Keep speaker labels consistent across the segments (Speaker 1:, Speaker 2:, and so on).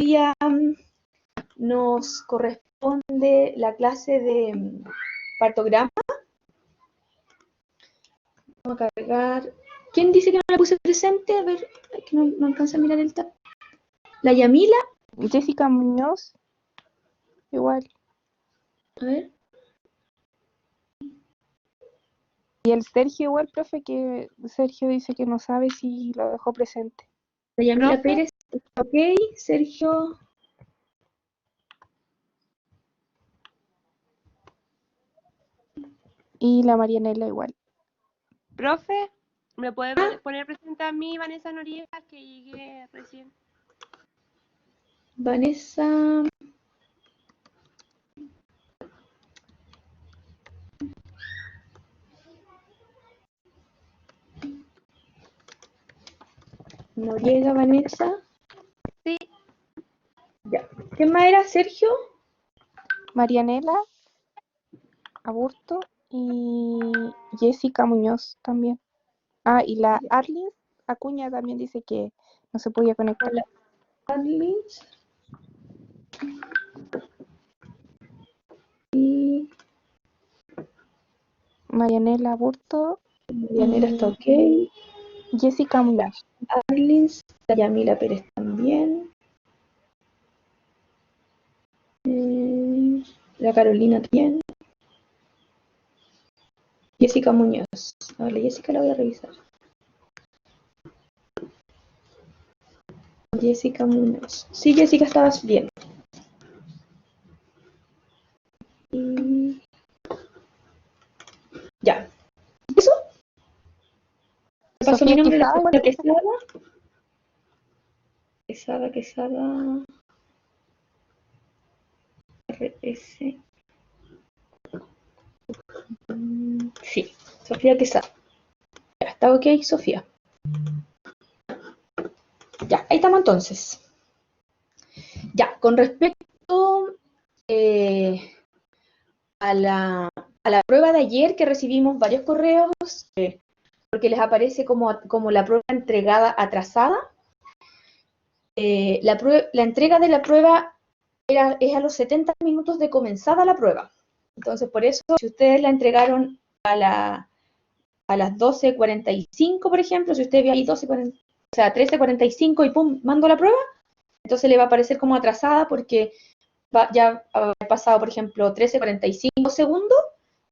Speaker 1: día nos corresponde la clase de partograma. Vamos a cargar. ¿Quién dice que no la puse presente? A ver, que no alcanza a mirar el tab. La Yamila.
Speaker 2: Jessica Muñoz, igual.
Speaker 1: A ver.
Speaker 2: Y el Sergio igual, profe, que Sergio dice que no sabe si lo dejó presente.
Speaker 1: La Yamila
Speaker 2: ¿Profe?
Speaker 1: Pérez, ok. Sergio.
Speaker 2: Y la Marianela igual.
Speaker 3: Profe, ¿me puede poner presente a mí, Vanessa Noriega, que llegué recién?
Speaker 1: Vanessa. Noriega, Vanessa.
Speaker 3: Sí.
Speaker 1: Ya. ¿Qué más era? Sergio.
Speaker 2: Marianela Aburto y Jessica Muñoz también. Ah, y la Arlene Acuña también dice que no se podía conectar.
Speaker 1: Hola, Arlins. Y
Speaker 2: Marianela Aburto
Speaker 1: Marianela está ok.
Speaker 2: Jessica Muñoz.
Speaker 1: Arlins. La Yamila Pérez también. La Carolina también. Jessica Muñoz. A ver, Jessica la voy a revisar. Jessica Muñoz. Sí, Jessica, estabas bien. Y... ya. ¿Eso? ¿Me pasó mi
Speaker 2: Sofía
Speaker 1: nombre?
Speaker 2: Quesada, igual,
Speaker 1: Sofía
Speaker 2: profe.
Speaker 1: Quesada. Quesada. RS. Sí, Sofía Quesada. Ya, está ok, Sofía. Ya, ahí estamos entonces. Ya, con respecto a la prueba de ayer, que recibimos varios correos, porque les aparece como la prueba entregada atrasada. La entrega de la prueba es a los 70 minutos de comenzada la prueba. Entonces, por eso, si ustedes la entregaron a las 12:45, por ejemplo, si usted ve ahí 13:45 y pum, mando la prueba, entonces le va a aparecer como atrasada porque ya ha pasado, por ejemplo, 13:45 segundos,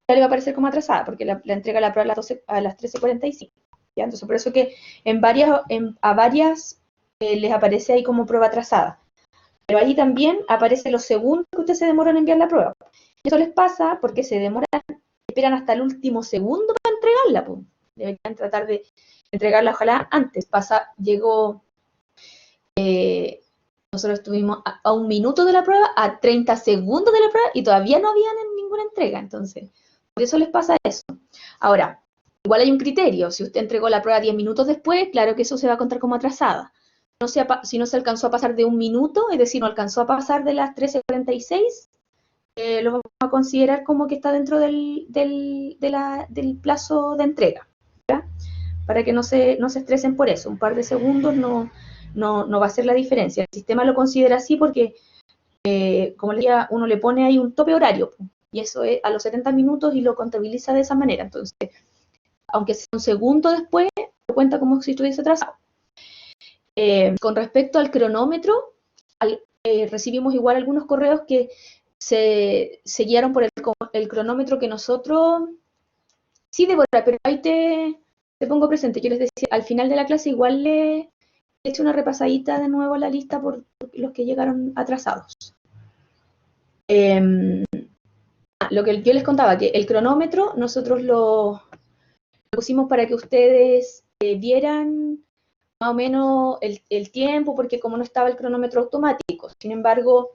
Speaker 1: ya le va a aparecer como atrasada porque la entrega la prueba a las 13:45. ¿Ya? Entonces, por eso que a varias les aparece ahí como prueba atrasada. Pero ahí también aparecen los segundos que ustedes se demoran en enviar la prueba. Eso les pasa porque se demoran, esperan hasta el último segundo para entregarla. Pues. Deberían tratar de entregarla ojalá antes. Llegó, nosotros estuvimos a 1 minuto de la prueba, a 30 segundos de la prueba y todavía no habían ninguna entrega. Entonces, por eso les pasa eso. Ahora, igual hay un criterio. Si usted entregó la prueba 10 minutos después, claro que eso se va a contar como atrasada. Si no se alcanzó a pasar de 1 minuto, es decir, no alcanzó a pasar de las 13:46, lo vamos a considerar como que está dentro del plazo de entrega, ¿ya? Para que no se estresen por eso. Un par de segundos no va a ser la diferencia. El sistema lo considera así porque, como le decía, uno le pone ahí un tope horario, y eso es a los 70 minutos y lo contabiliza de esa manera. Entonces, aunque sea un segundo después, lo cuenta como si estuviese atrasado. Con respecto al cronómetro, recibimos igual algunos correos que se guiaron por el cronómetro que nosotros... Sí, Débora, pero ahí te pongo presente. Yo les decía, al final de la clase igual le he hecho una repasadita de nuevo a la lista por los que llegaron atrasados. Lo que yo les contaba, que el cronómetro nosotros lo pusimos para que ustedes vieran más o menos el tiempo, porque como no estaba el cronómetro automático. Sin embargo,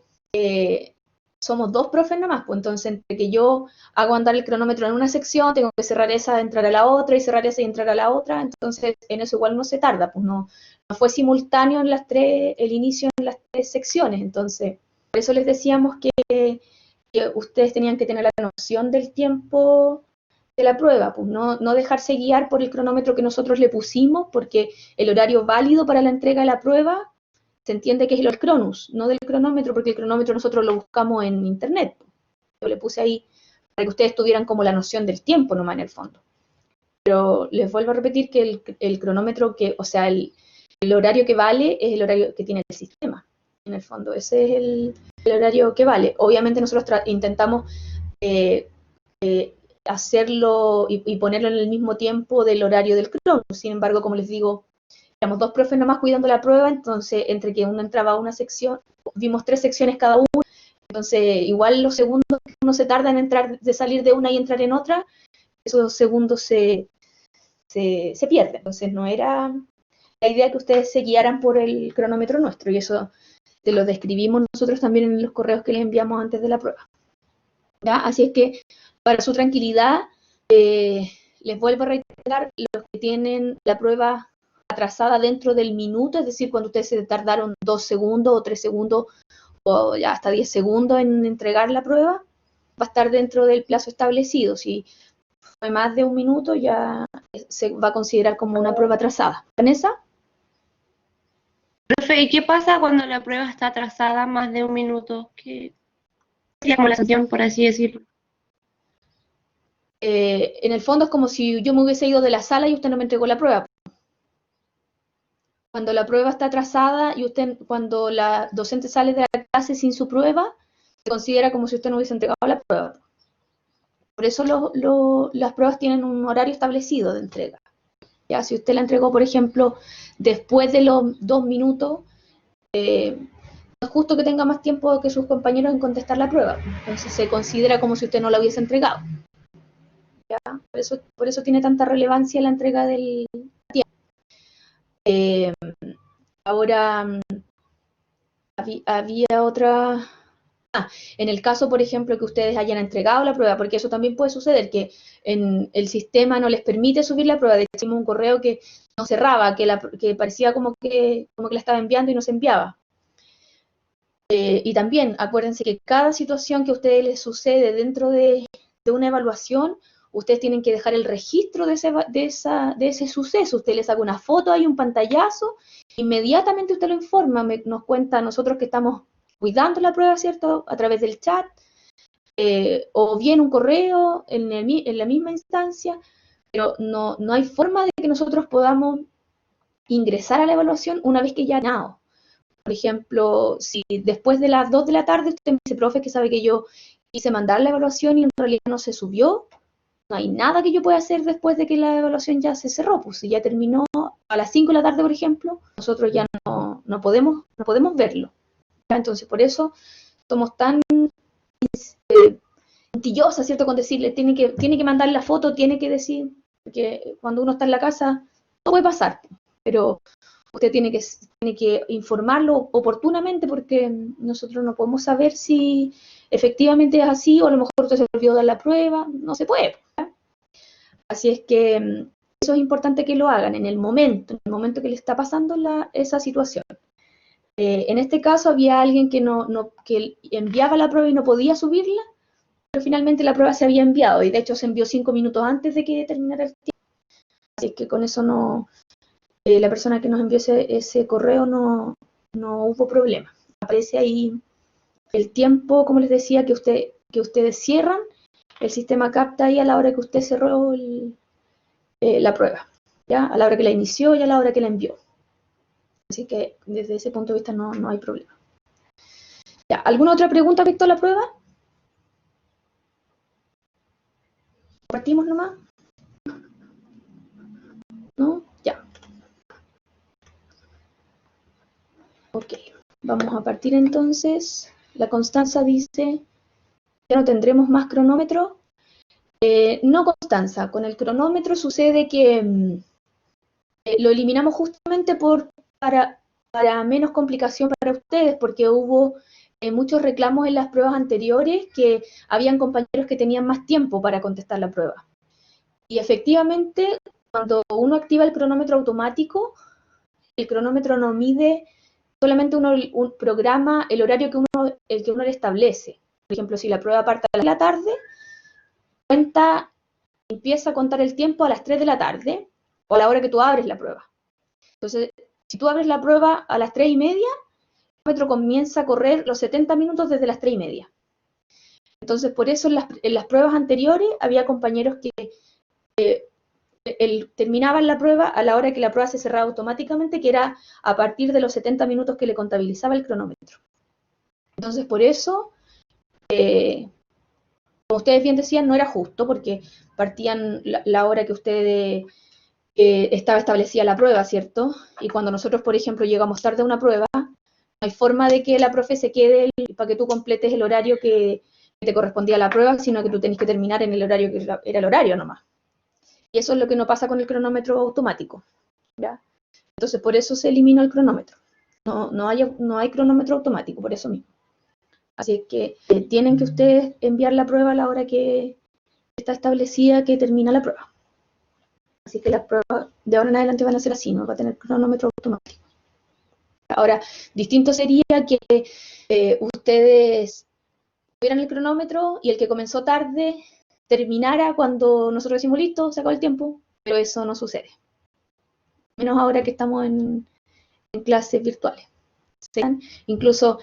Speaker 1: somos 2 profes nomás, pues entonces entre que yo hago andar el cronómetro en una sección, tengo que cerrar esa, entrar a la otra, y cerrar esa y entrar a la otra, entonces en eso igual no se tarda, pues no fue simultáneo el inicio en las 3 secciones, entonces por eso les decíamos que ustedes tenían que tener la noción del tiempo de la prueba, pues no dejarse guiar por el cronómetro que nosotros le pusimos, porque el horario válido para la entrega de la prueba se entiende que es el Cronus, no del cronómetro, porque el cronómetro nosotros lo buscamos en internet. Yo le puse ahí para que ustedes tuvieran como la noción del tiempo nomás en el fondo. Pero les vuelvo a repetir que el cronómetro, o sea, el horario que vale es el horario que tiene el sistema. En el fondo, ese es el horario que vale. Obviamente nosotros intentamos hacerlo y ponerlo en el mismo tiempo del horario del Cronus. Sin embargo, como les digo, éramos 2 profes nomás cuidando la prueba, entonces entre que uno entraba a una sección, vimos 3 secciones cada uno, entonces igual los segundos que uno se tarda en entrar, de salir de una y entrar en otra, esos segundos se pierden. Entonces no era la idea que ustedes se guiaran por el cronómetro nuestro, y eso te lo describimos nosotros también en los correos que les enviamos antes de la prueba. ¿Ya? Así es que, para su tranquilidad, les vuelvo a reiterar, los que tienen la prueba atrasada dentro del minuto, es decir, cuando ustedes se tardaron 2 segundos o 3 segundos o ya hasta 10 segundos en entregar la prueba, va a estar dentro del plazo establecido. Si fue más de 1 minuto, ya se va a considerar como una prueba atrasada. ¿Vanessa?
Speaker 3: Profe, ¿y qué pasa cuando la prueba está atrasada más de 1 minuto? ¿Qué sería como la sanción, por así decirlo?
Speaker 1: En el fondo es como si yo me hubiese ido de la sala y usted no me entregó la prueba. Cuando la prueba está atrasada y cuando la docente sale de la clase sin su prueba, se considera como si usted no hubiese entregado la prueba. Por eso las pruebas tienen un horario establecido de entrega. Ya, si usted la entregó, por ejemplo, después de los 2 minutos, no es justo que tenga más tiempo que sus compañeros en contestar la prueba. Entonces se considera como si usted no la hubiese entregado. ¿Ya? Por eso tiene tanta relevancia la entrega del tiempo. Ahora, había otra... en el caso, por ejemplo, que ustedes hayan entregado la prueba, porque eso también puede suceder, que en el sistema no les permite subir la prueba. De hecho, hicimos un correo que no cerraba, que parecía como que la estaba enviando y no se enviaba. Y también, acuérdense que cada situación que a ustedes les sucede dentro de una evaluación, ustedes tienen que dejar el registro de ese suceso. Usted les saca una foto, hay un pantallazo, inmediatamente usted lo informa, nos cuenta a nosotros que estamos cuidando la prueba, ¿cierto?, a través del chat, o bien un correo en la misma instancia, pero no hay forma de que nosotros podamos ingresar a la evaluación una vez que ya ha ganado. Por ejemplo, si después de las 2 de la tarde usted me dice, profe, que sabe que yo quise mandar la evaluación y en realidad no se subió, no hay nada que yo pueda hacer después de que la evaluación ya se cerró. Pues si ya terminó a las 5 de la tarde, por ejemplo, nosotros ya no podemos verlo. Entonces, por eso somos tan puntillosas, ¿cierto?, con decirle, tiene que mandar la foto, tiene que decir, porque cuando uno está en la casa, no puede pasar, pero usted tiene que informarlo oportunamente, porque nosotros no podemos saber si efectivamente es así, o a lo mejor usted se olvidó dar la prueba, no se puede. ¿verdad? Así es que eso es importante que lo hagan en el momento que le está pasando esa situación. En este caso había alguien que enviaba la prueba y no podía subirla, pero finalmente la prueba se había enviado, y de hecho se envió 5 minutos antes de que terminara el tiempo. Así es que con eso la persona que nos envió ese correo no hubo problema. Aparece ahí el tiempo, como les decía, que ustedes cierran, el sistema capta ahí a la hora que usted cerró la prueba, ¿ya? A la hora que la inició y a la hora que la envió. Así que desde ese punto de vista no hay problema. ¿Ya? ¿Alguna otra pregunta respecto a la prueba? ¿Partimos nomás? ¿No? Ya. Ok, vamos a partir entonces. La Constanza dice, ¿ya no tendremos más cronómetro? No, Constanza, con el cronómetro sucede que lo eliminamos justamente para menos complicación para ustedes, porque hubo muchos reclamos en las pruebas anteriores que habían compañeros que tenían más tiempo para contestar la prueba. Y efectivamente, cuando uno activa el cronómetro automático, el cronómetro no mide, solamente un programa el horario el que uno le establece. Por ejemplo, si la prueba parte a las 3 de la tarde, empieza a contar el tiempo a las 3 de la tarde, o a la hora que tú abres la prueba. Entonces, si tú abres la prueba a las 3:30, cronómetro comienza a correr los 70 minutos desde las 3:30. Entonces, por eso en las pruebas anteriores había compañeros que terminaban la prueba a la hora que la prueba se cerraba automáticamente, que era a partir de los 70 minutos que le contabilizaba el cronómetro. Entonces, por eso, como ustedes bien decían, no era justo, porque partían la hora que ustedes estaba establecida la prueba, ¿cierto? Y cuando nosotros, por ejemplo, llegamos tarde a una prueba, no hay forma de que la profe se quede para que tú completes el horario que te correspondía a la prueba, sino que tú tenés que terminar en el horario que era el horario nomás. Y eso es lo que no pasa con el cronómetro automático, ¿ya? Entonces, por eso se eliminó el cronómetro. No hay cronómetro automático, por eso mismo. Así es que tienen que ustedes enviar la prueba a la hora que está establecida que termina la prueba. Así que las pruebas de ahora en adelante van a ser así, no va a tener cronómetro automático. Ahora, distinto sería que ustedes tuvieran el cronómetro y el que comenzó tarde terminara cuando nosotros decimos listo, se acabó el tiempo, pero eso no sucede. Menos ahora que estamos en clases virtuales. Incluso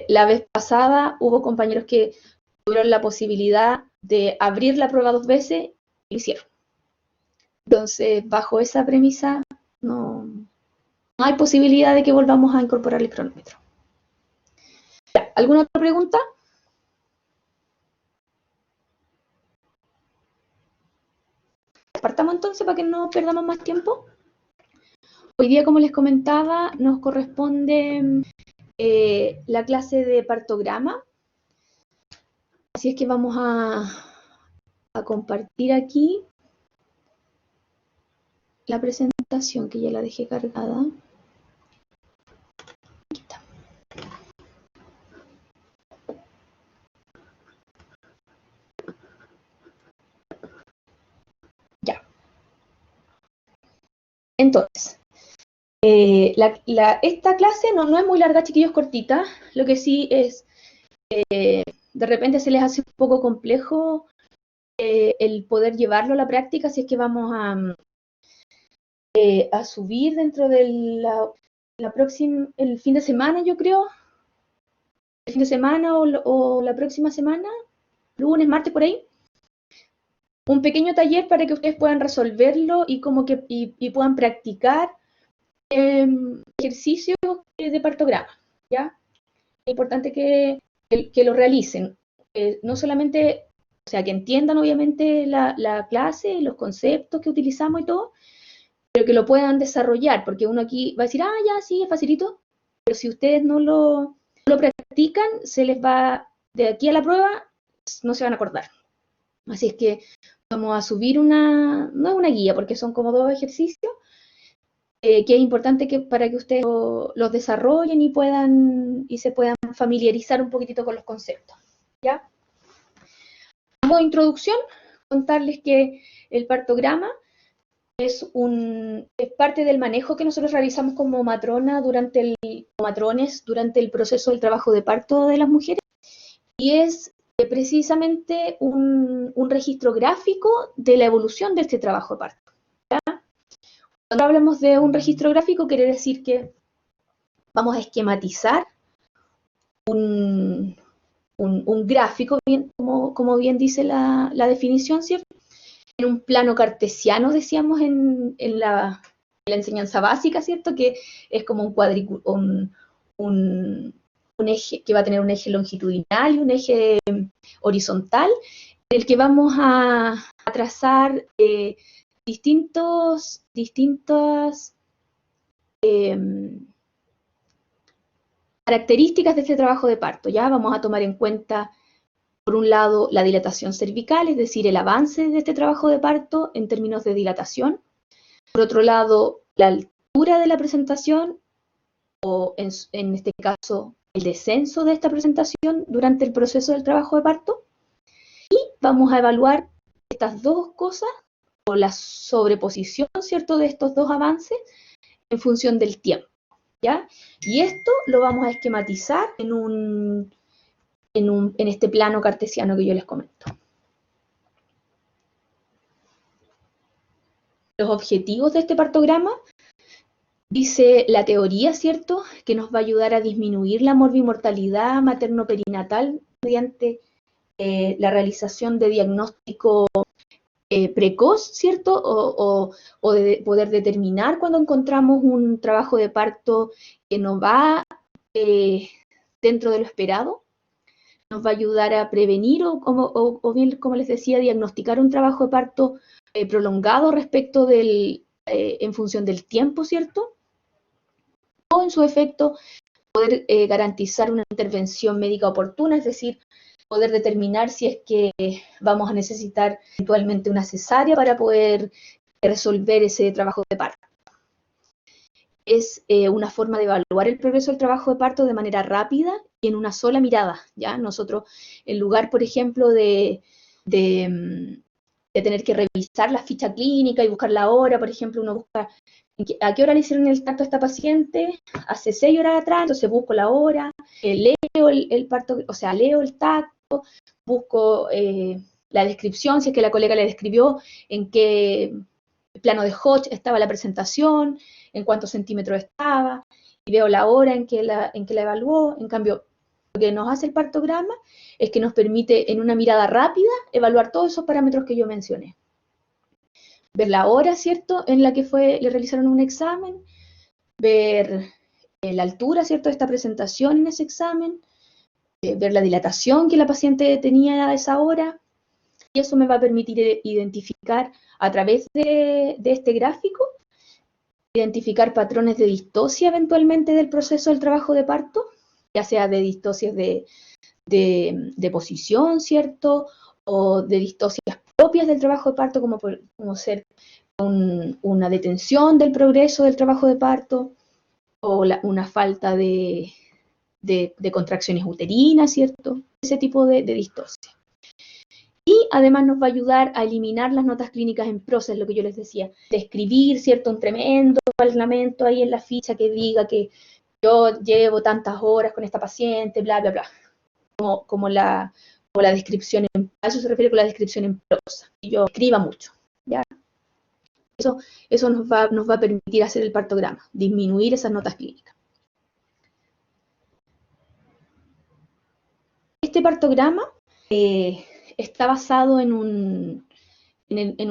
Speaker 1: la vez pasada hubo compañeros que tuvieron la posibilidad de abrir la prueba 2 veces y lo hicieron. Entonces, bajo esa premisa, no hay posibilidad de que volvamos a incorporar el cronómetro. ¿Alguna otra pregunta? Partamos entonces para que no perdamos más tiempo. Hoy día, como les comentaba, nos corresponde la clase de partograma. Así es que vamos a compartir aquí la presentación, que ya la dejé cargada. Aquí está. Ya. Entonces, esta clase no es muy larga, chiquillos, cortita. Lo que sí es, de repente se les hace un poco complejo el poder llevarlo a la práctica, si es que vamos a subir dentro de el fin de semana, yo creo. El fin de semana o la próxima semana, lunes, martes, por ahí. Un pequeño taller para que ustedes puedan resolverlo y puedan practicar ejercicios de partograma, ¿ya? Es importante que lo realicen. No solamente, o sea, que entiendan obviamente la clase, los conceptos que utilizamos y todo, pero que lo puedan desarrollar, porque uno aquí va a decir, ya, sí, es facilito, pero si ustedes no lo practican, se les va, de aquí a la prueba, no se van a acordar. Así es que vamos a subir no es una guía, porque son como 2 ejercicios, que es importante para que ustedes los desarrollen y se puedan familiarizar un poquitito con los conceptos, ¿ya? Como introducción, contarles que el partograma es parte del manejo que nosotros realizamos como matrones durante el proceso del trabajo de parto de las mujeres, y es precisamente un registro gráfico de la evolución de este trabajo de parto, ¿ya? Cuando hablamos de un registro gráfico, quiere decir que vamos a esquematizar un gráfico, como bien dice la definición, ¿cierto? En un plano cartesiano, decíamos en la enseñanza básica, ¿cierto? Que es como un eje que va a tener un eje longitudinal y un eje horizontal, en el que vamos a trazar distintas características de este trabajo de parto, ¿ya? Vamos a tomar en cuenta, por un lado, la dilatación cervical, es decir, el avance de este trabajo de parto en términos de dilatación. Por otro lado, la altura de la presentación, o en este caso, el descenso de esta presentación durante el proceso del trabajo de parto. Y vamos a evaluar estas 2 cosas, o la sobreposición, ¿cierto?, de estos 2 avances en función del tiempo, ¿ya? Y esto lo vamos a esquematizar en este plano cartesiano que yo les comento. Los objetivos de este partograma Dice la teoría, ¿cierto?, que nos va a ayudar a disminuir la morbimortalidad materno-perinatal mediante la realización de diagnóstico precoz, ¿cierto? O de poder determinar cuando encontramos un trabajo de parto que no va dentro de lo esperado. Nos va a ayudar a prevenir o bien, como les decía, diagnosticar un trabajo de parto prolongado respecto en función del tiempo, ¿cierto? O en su efecto, poder garantizar una intervención médica oportuna, es decir, poder determinar si es que vamos a necesitar eventualmente una cesárea para poder resolver ese trabajo de parto. Es una forma de evaluar el progreso del trabajo de parto de manera rápida y en una sola mirada, ¿ya? Nosotros, en lugar, por ejemplo, de tener que revisar la ficha clínica y buscar la hora, por ejemplo, uno busca a qué hora le hicieron el parto a esta paciente, hace 6 horas atrás, entonces busco la hora, leo el parto, o sea, leo el tacto, busco la descripción, si es que la colega le describió en qué plano de Hodge estaba la presentación, en cuántos centímetros estaba, y veo la hora en que la evaluó. En cambio, lo que nos hace el partograma es que nos permite, en una mirada rápida, evaluar todos esos parámetros que yo mencioné. Ver la hora, ¿cierto?, en la que le realizaron un examen, ver la altura, ¿cierto?, de esta presentación en ese examen, ver la dilatación que la paciente tenía a esa hora, y eso me va a permitir identificar a través de este gráfico, identificar patrones de distosia eventualmente del proceso del trabajo de parto, ya sea de distocias de posición, ¿cierto?, o de distocias propias del trabajo de parto, como ser una detención del progreso del trabajo de parto, o una falta de contracciones uterinas, ¿cierto? Ese tipo de distosia. Y además nos va a ayudar a eliminar las notas clínicas en prosa, lo que yo les decía, de escribir, ¿cierto?, un tremendo parlamento ahí en la ficha que diga que yo llevo tantas horas con esta paciente, bla, bla, bla. Como la descripción a eso se refiere con la descripción en prosa, y yo escriba mucho, ¿ya? Eso nos va a permitir hacer el partograma, disminuir esas notas clínicas. Este partograma está basado en un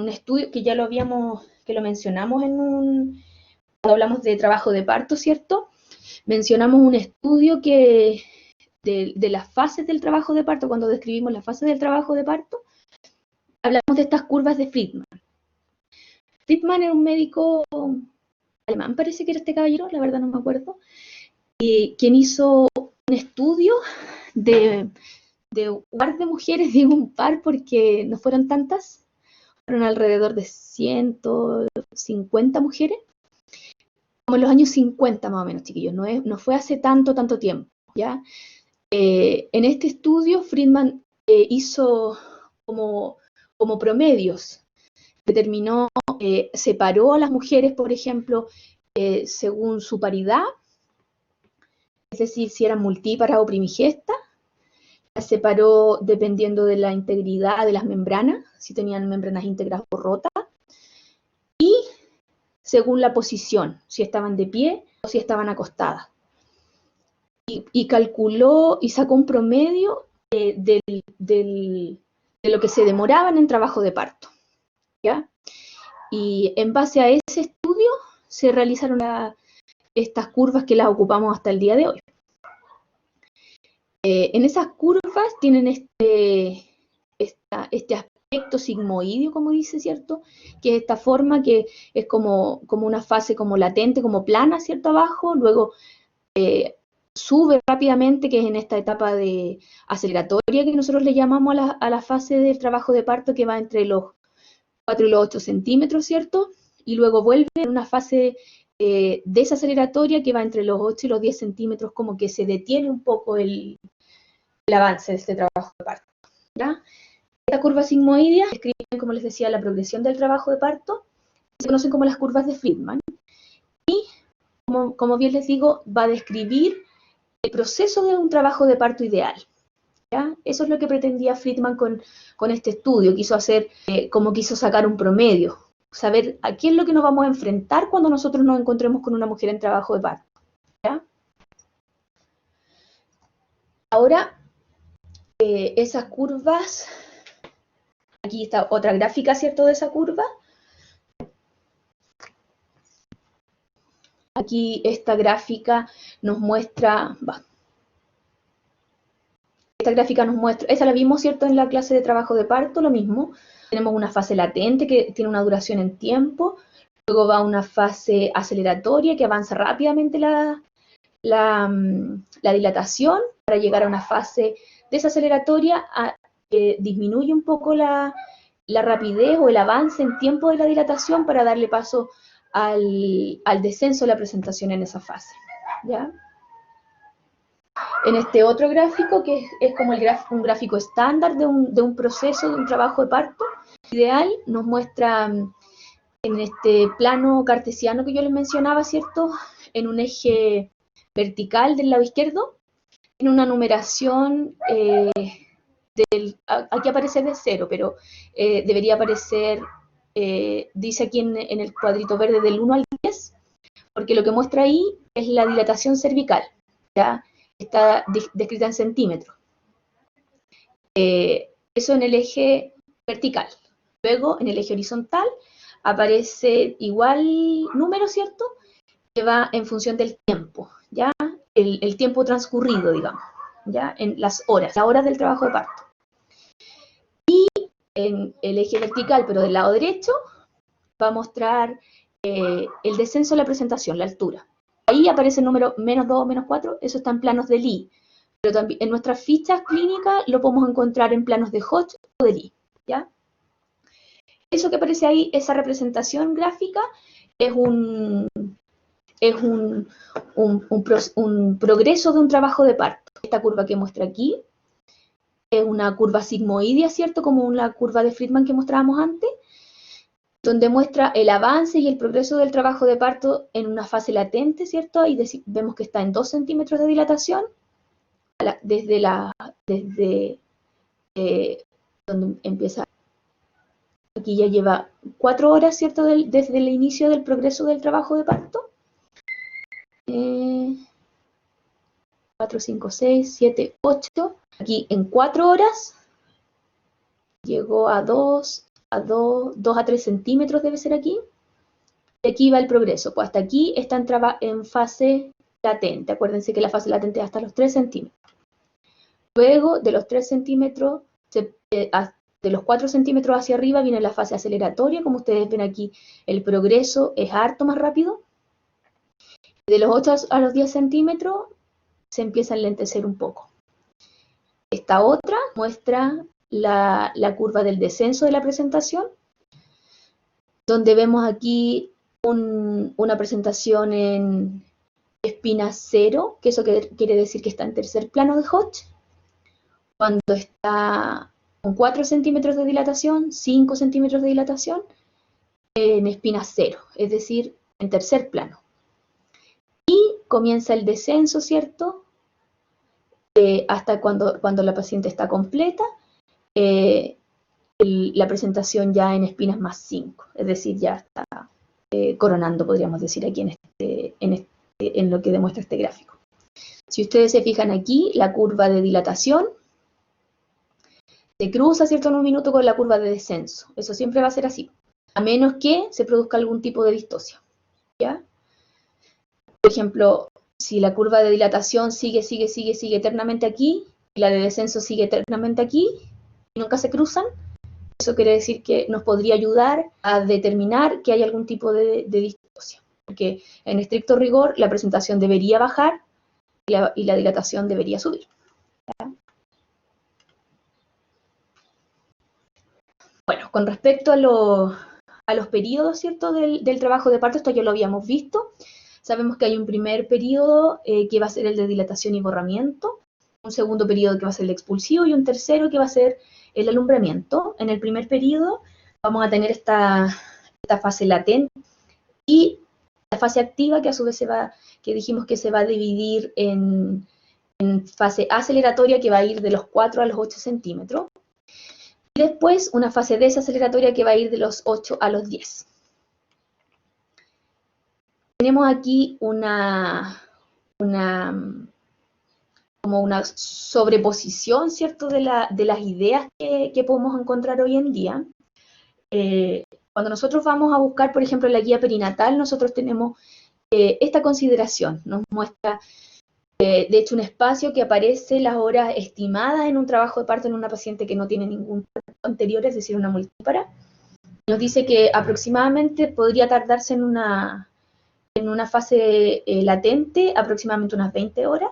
Speaker 1: estudio que ya lo mencionamos cuando hablamos de trabajo de parto, ¿cierto? Mencionamos un estudio de las fases del trabajo de parto. Cuando describimos las fases del trabajo de parto, hablamos de estas curvas de Friedman. Friedman era un médico alemán, parece que era este caballero, la verdad no me acuerdo, quien hizo un estudio de un par de mujeres, digo un par porque no fueron tantas, fueron alrededor de 150 mujeres, como en los años 50 más o menos, chiquillos, no fue hace tanto tiempo, ¿ya? En este estudio Friedman hizo como promedios, determinó, separó a las mujeres, por ejemplo, según su paridad, es decir, si eran multíparas o primigestas, las separó dependiendo de la integridad de las membranas, si tenían membranas íntegras o rotas, y según la posición, si estaban de pie o si estaban acostadas. Y calculó y sacó un promedio de lo que se demoraban en trabajo de parto, ¿ya? Y en base a ese estudio se realizaron estas curvas que las ocupamos hasta el día de hoy. En esas curvas tienen este aspecto sigmoideo, como dice, ¿cierto? Que es esta forma que es como una fase como latente, como plana, ¿cierto? Abajo, luego sube rápidamente, que es en esta etapa de aceleratoria que nosotros le llamamos a la fase del trabajo de parto, que va entre los 4 y los 8 centímetros, ¿cierto? Y luego vuelve en una fase desaceleratoria que va entre los 8 y los 10 centímetros, como que se detiene un poco el avance de este trabajo de parto, ¿ya? Esta curva sigmoidea describe, como les decía, la progresión del trabajo de parto, se conocen como las curvas de Friedman, y como bien les digo, va a describir el proceso de un trabajo de parto ideal, ¿ya? Eso es lo que pretendía Friedman con este estudio. Quiso sacar un promedio, saber a qué es lo que nos vamos a enfrentar cuando nosotros nos encontremos con una mujer en trabajo de parto. ¿Ya? Ahora, esas curvas, aquí está otra gráfica, ¿cierto?, de esa curva. Aquí esta gráfica nos muestra, esa la vimos, ¿cierto?, en la clase de trabajo de parto, lo mismo. Tenemos una fase latente que tiene una duración en tiempo, luego va una fase aceleratoria que avanza rápidamente la dilatación para llegar a una fase desaceleratoria que disminuye un poco la rapidez o el avance en tiempo de la dilatación para darle paso al descenso de la presentación en esa fase. ¿Ya? En este otro gráfico, que es como un gráfico estándar de un proceso, de un trabajo de parto, ideal, nos muestra en este plano cartesiano que yo les mencionaba, ¿cierto?, en un eje vertical del lado izquierdo, en una numeración, aquí aparece de 0, pero debería aparecer, dice aquí en el cuadrito verde, del 1 al 10, porque lo que muestra ahí es la dilatación cervical, ¿ya? Está descrita en centímetros. Eso en el eje vertical. Luego, en el eje horizontal, aparece igual número, ¿cierto?, que va en función del tiempo, ¿ya? El tiempo transcurrido, digamos, ¿ya? En las horas del trabajo de parto. Y en el eje vertical, pero del lado derecho, va a mostrar el descenso de la presentación, la altura. Ahí aparece el número -2, -4, eso está en planos de Lee. Pero también en nuestras fichas clínicas lo podemos encontrar en planos de Hodge o de Lee, ¿ya? Eso que aparece ahí, esa representación gráfica, es un progreso de un trabajo de parto. Esta curva que muestra aquí es una curva sigmoidea, ¿cierto?, como la curva de Friedman que mostrábamos antes, donde muestra el avance y el progreso del trabajo de parto en una fase latente, ¿cierto? Ahí vemos que está en 2 centímetros de dilatación, desde donde empieza. Aquí ya lleva 4 horas, ¿cierto?, desde el inicio del progreso del trabajo de parto. 4, 5, 6, 7, 8. Aquí en 4 horas llegó a 2 a 3 centímetros, debe ser aquí. Y aquí va el progreso. Pues hasta aquí está en fase latente. Acuérdense que la fase latente es hasta los 3 centímetros. Luego, de los 3 centímetros, de los 4 centímetros hacia arriba viene la fase aceleratoria. Como ustedes ven aquí, el progreso es harto más rápido. De los 8 a los 10 centímetros se empieza a enlentecer un poco. Esta otra muestra la curva del descenso de la presentación, donde vemos aquí una presentación en espina 0, que eso quiere decir que está en tercer plano de Hodge, cuando está con 4 centímetros de dilatación, 5 centímetros de dilatación, en espina 0, es decir, en tercer plano. Y comienza el descenso, ¿cierto?, hasta cuando la paciente está completa, la presentación ya en espinas más 5, es decir, ya está coronando, podríamos decir, aquí en lo que demuestra este gráfico. Si ustedes se fijan aquí, la curva de dilatación se cruza, ¿cierto?, en un minuto con la curva de descenso. Eso siempre va a ser así, a menos que se produzca algún tipo de distosia, ¿ya? Por ejemplo, si la curva de dilatación sigue eternamente aquí, y la de descenso sigue eternamente aquí, y nunca se cruzan, eso quiere decir que nos podría ayudar a determinar que hay algún tipo de distosia. Porque en estricto rigor, la presentación debería bajar y la dilatación debería subir. ¿Ya? Bueno, con respecto a los periodos, ¿cierto?, del trabajo de parto, esto ya lo habíamos visto. Sabemos que hay un primer periodo que va a ser el de dilatación y borramiento, un segundo periodo que va a ser el expulsivo y un tercero que va a ser el alumbramiento. En el primer periodo vamos a tener esta fase latente y la fase activa, que a su vez que dijimos que se va a dividir en fase aceleratoria, que va a ir de los 4 a los 8 centímetros. Y después una fase desaceleratoria que va a ir de los 8 a los 10. tenemos aquí como una sobreposición, ¿cierto?, de las ideas que podemos encontrar hoy en día. Cuando nosotros vamos a buscar, por ejemplo, la guía perinatal, nosotros tenemos esta consideración. Nos muestra, de hecho, un espacio que aparece las horas estimadas en un trabajo de parto en una paciente que no tiene ningún parto anterior, es decir, una multípara. Nos dice que aproximadamente podría tardarse en una fase latente aproximadamente unas 20 horas.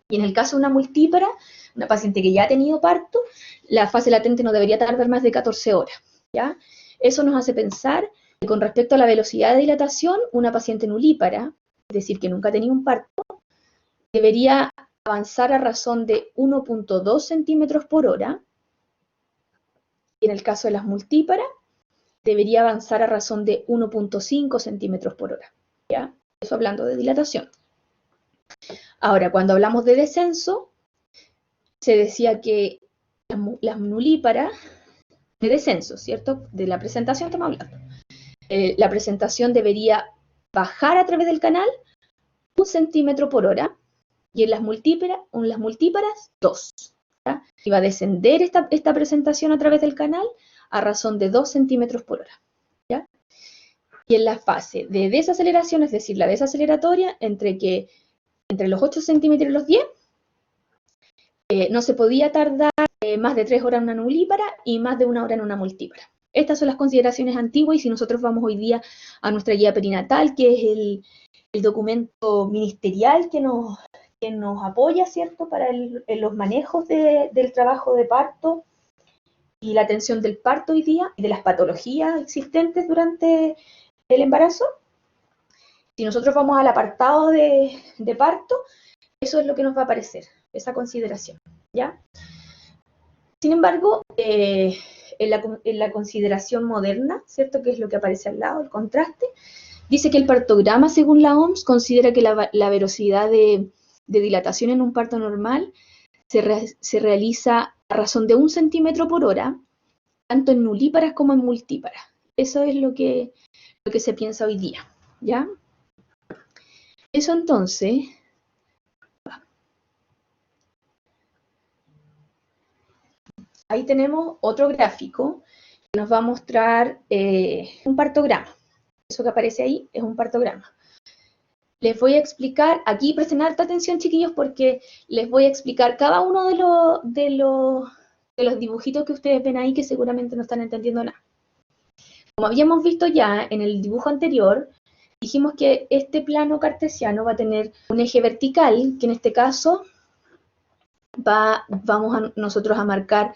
Speaker 1: Y en el caso de una multípara, una paciente que ya ha tenido parto, la fase latente no debería tardar más de 14 horas, ¿ya? Eso nos hace pensar que con respecto a la velocidad de dilatación, una paciente nulípara, es decir, que nunca ha tenido un parto, debería avanzar a razón de 1.2 centímetros por hora. Y en el caso de las multíparas, debería avanzar a razón de 1.5 centímetros por hora, ¿ya? Eso hablando de dilatación. Ahora, cuando hablamos de descenso, se decía que las nulíparas, de descenso, ¿cierto? De la presentación estamos hablando. La presentación debería bajar a través del canal 1 centímetro por hora, y en las multíparas 2. ¿Ya? Iba a descender esta presentación a través del canal a razón de 2 centímetros por hora. ¿Ya? Y en la fase de desaceleración, es decir, la desaceleratoria, entre los 8 centímetros y los 10, no se podía tardar más de 3 horas en una nulípara y más de 1 hora en una multípara. Estas son las consideraciones antiguas, y si nosotros vamos hoy día a nuestra guía perinatal, que es el documento ministerial que nos apoya, ¿cierto?, para los manejos del trabajo de parto y la atención del parto hoy día y de las patologías existentes durante el embarazo. Si nosotros vamos al apartado de parto, eso es lo que nos va a aparecer, esa consideración, ¿ya? Sin embargo, en la consideración moderna, ¿cierto?, que es lo que aparece al lado, el contraste, dice que el partograma, según la OMS, considera que la velocidad de dilatación en un parto normal se realiza a razón de 1 centímetro por hora, tanto en nulíparas como en multíparas. Eso es lo que se piensa hoy día, ¿ya? Eso entonces, ahí tenemos otro gráfico que nos va a mostrar un partograma. Eso que aparece ahí es un partograma. Les voy a explicar, aquí presten alta atención, chiquillos, porque les voy a explicar cada uno de los dibujitos que ustedes ven ahí, que seguramente no están entendiendo nada. Como habíamos visto ya en el dibujo anterior, dijimos que este plano cartesiano va a tener un eje vertical, que en este caso vamos nosotros a marcar,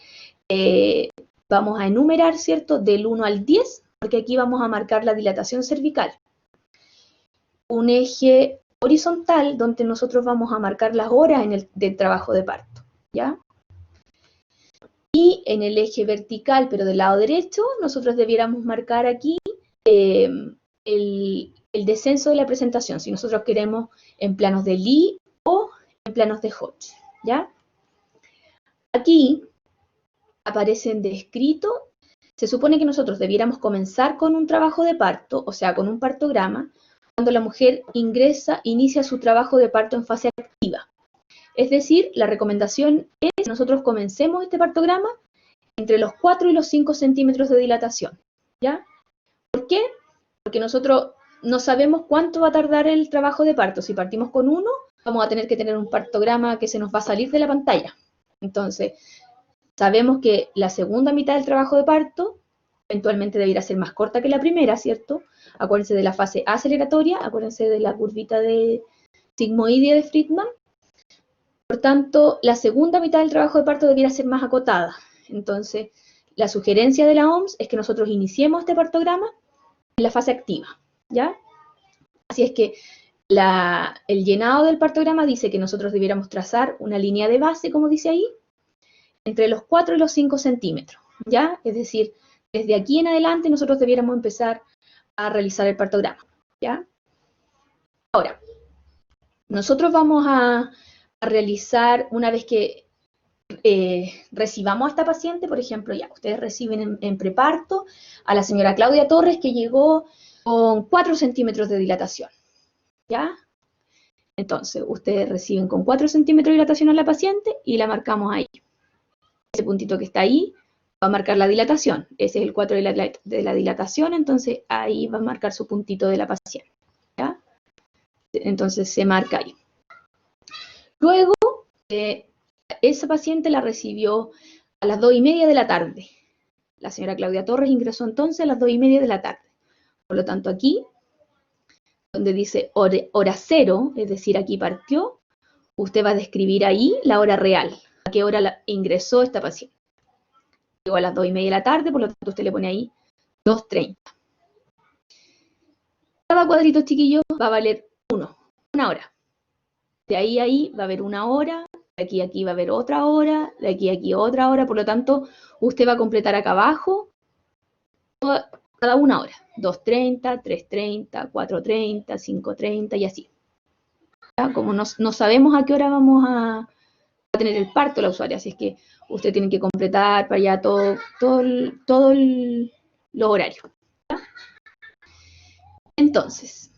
Speaker 1: vamos a enumerar, ¿cierto?, del 1 al 10, porque aquí vamos a marcar la dilatación cervical. Un eje horizontal donde nosotros vamos a marcar las horas del trabajo de parto, ¿ya? Y en el eje vertical, pero del lado derecho, nosotros debiéramos marcar aquí el descenso de la presentación, si nosotros queremos en planos de Lee o en planos de Hodge, ¿ya? Aquí aparecen descritos, se supone que nosotros debiéramos comenzar con un trabajo de parto, o sea, con un partograma, cuando la mujer inicia su trabajo de parto en fase activa. Es decir, la recomendación es que nosotros comencemos este partograma entre los 4 y los 5 centímetros de dilatación, ¿ya? ¿Por qué? Porque nosotros no sabemos cuánto va a tardar el trabajo de parto. Si partimos con 1, vamos a tener que tener un partograma que se nos va a salir de la pantalla. Entonces, sabemos que la segunda mitad del trabajo de parto eventualmente debería ser más corta que la primera, ¿cierto? Acuérdense de la fase aceleratoria, acuérdense de la curvita de sigmoidea de Friedman. Por tanto, la segunda mitad del trabajo de parto debería ser más acotada. Entonces, la sugerencia de la OMS es que nosotros iniciemos este partograma en la fase activa, ¿ya? Así es que el llenado del partograma dice que nosotros debiéramos trazar una línea de base, como dice ahí, entre los 4 y los 5 centímetros, ¿ya? Es decir, desde aquí en adelante nosotros debiéramos empezar a realizar el partograma, ¿ya? Ahora, nosotros vamos a realizar, una vez que recibamos a esta paciente, por ejemplo, ya ustedes reciben en preparto a la señora Claudia Torres, que llegó con 4 centímetros de dilatación, ¿ya? Entonces, ustedes reciben con 4 centímetros de dilatación a la paciente y la marcamos ahí. Ese puntito que está ahí va a marcar la dilatación. Ese es el 4 de la dilatación, entonces ahí va a marcar su puntito de la paciente, ¿ya? Entonces se marca ahí. Luego, esa paciente la recibió a las 2:30 de la tarde. La señora Claudia Torres ingresó entonces a las 2:30 de la tarde. Por lo tanto, aquí, donde dice hora cero, es decir, aquí partió, usted va a describir ahí la hora real, a qué hora ingresó esta paciente. Llegó a las 2:30 de la tarde, por lo tanto usted le pone ahí 2:30. Cada cuadrito, chiquillos, va a valer una hora. De ahí a ahí va a haber una hora, de aquí a aquí va a haber otra hora, de aquí a aquí otra hora, por lo tanto, usted va a completar acá abajo cada una hora. 2:30, 3:30, 4:30, 5:30 y así. ¿Ya? Como no sabemos a qué hora vamos a tener el parto la usuaria, así es que usted tiene que completar para allá todo los horarios. ¿Ya? Entonces,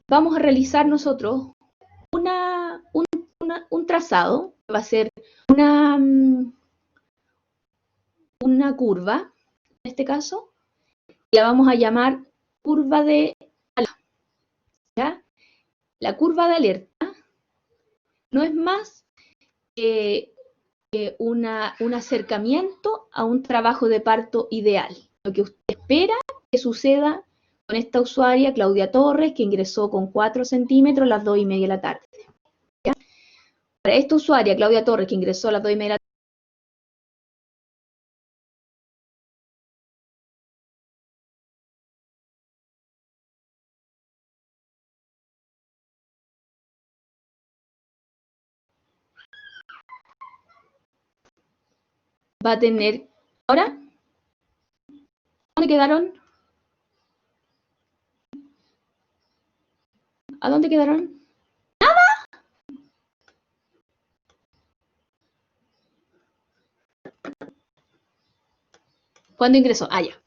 Speaker 1: vamos a realizar nosotros un trazado, que va a ser una curva, en este caso, y la vamos a llamar curva de alerta. ¿Ya? La curva de alerta no es más que un acercamiento a un trabajo de parto ideal. Lo que usted espera que suceda con esta usuaria, Claudia Torres, que ingresó con 4 centímetros a las 2:30 de la tarde. ¿Ya? Para esta usuaria, Claudia Torres, que ingresó a las 2:30 de la tarde, va a tener... ¿Ahora? ¿Dónde quedaron? ¿A dónde quedaron? ¿Cuándo ingresó? Ah, ya.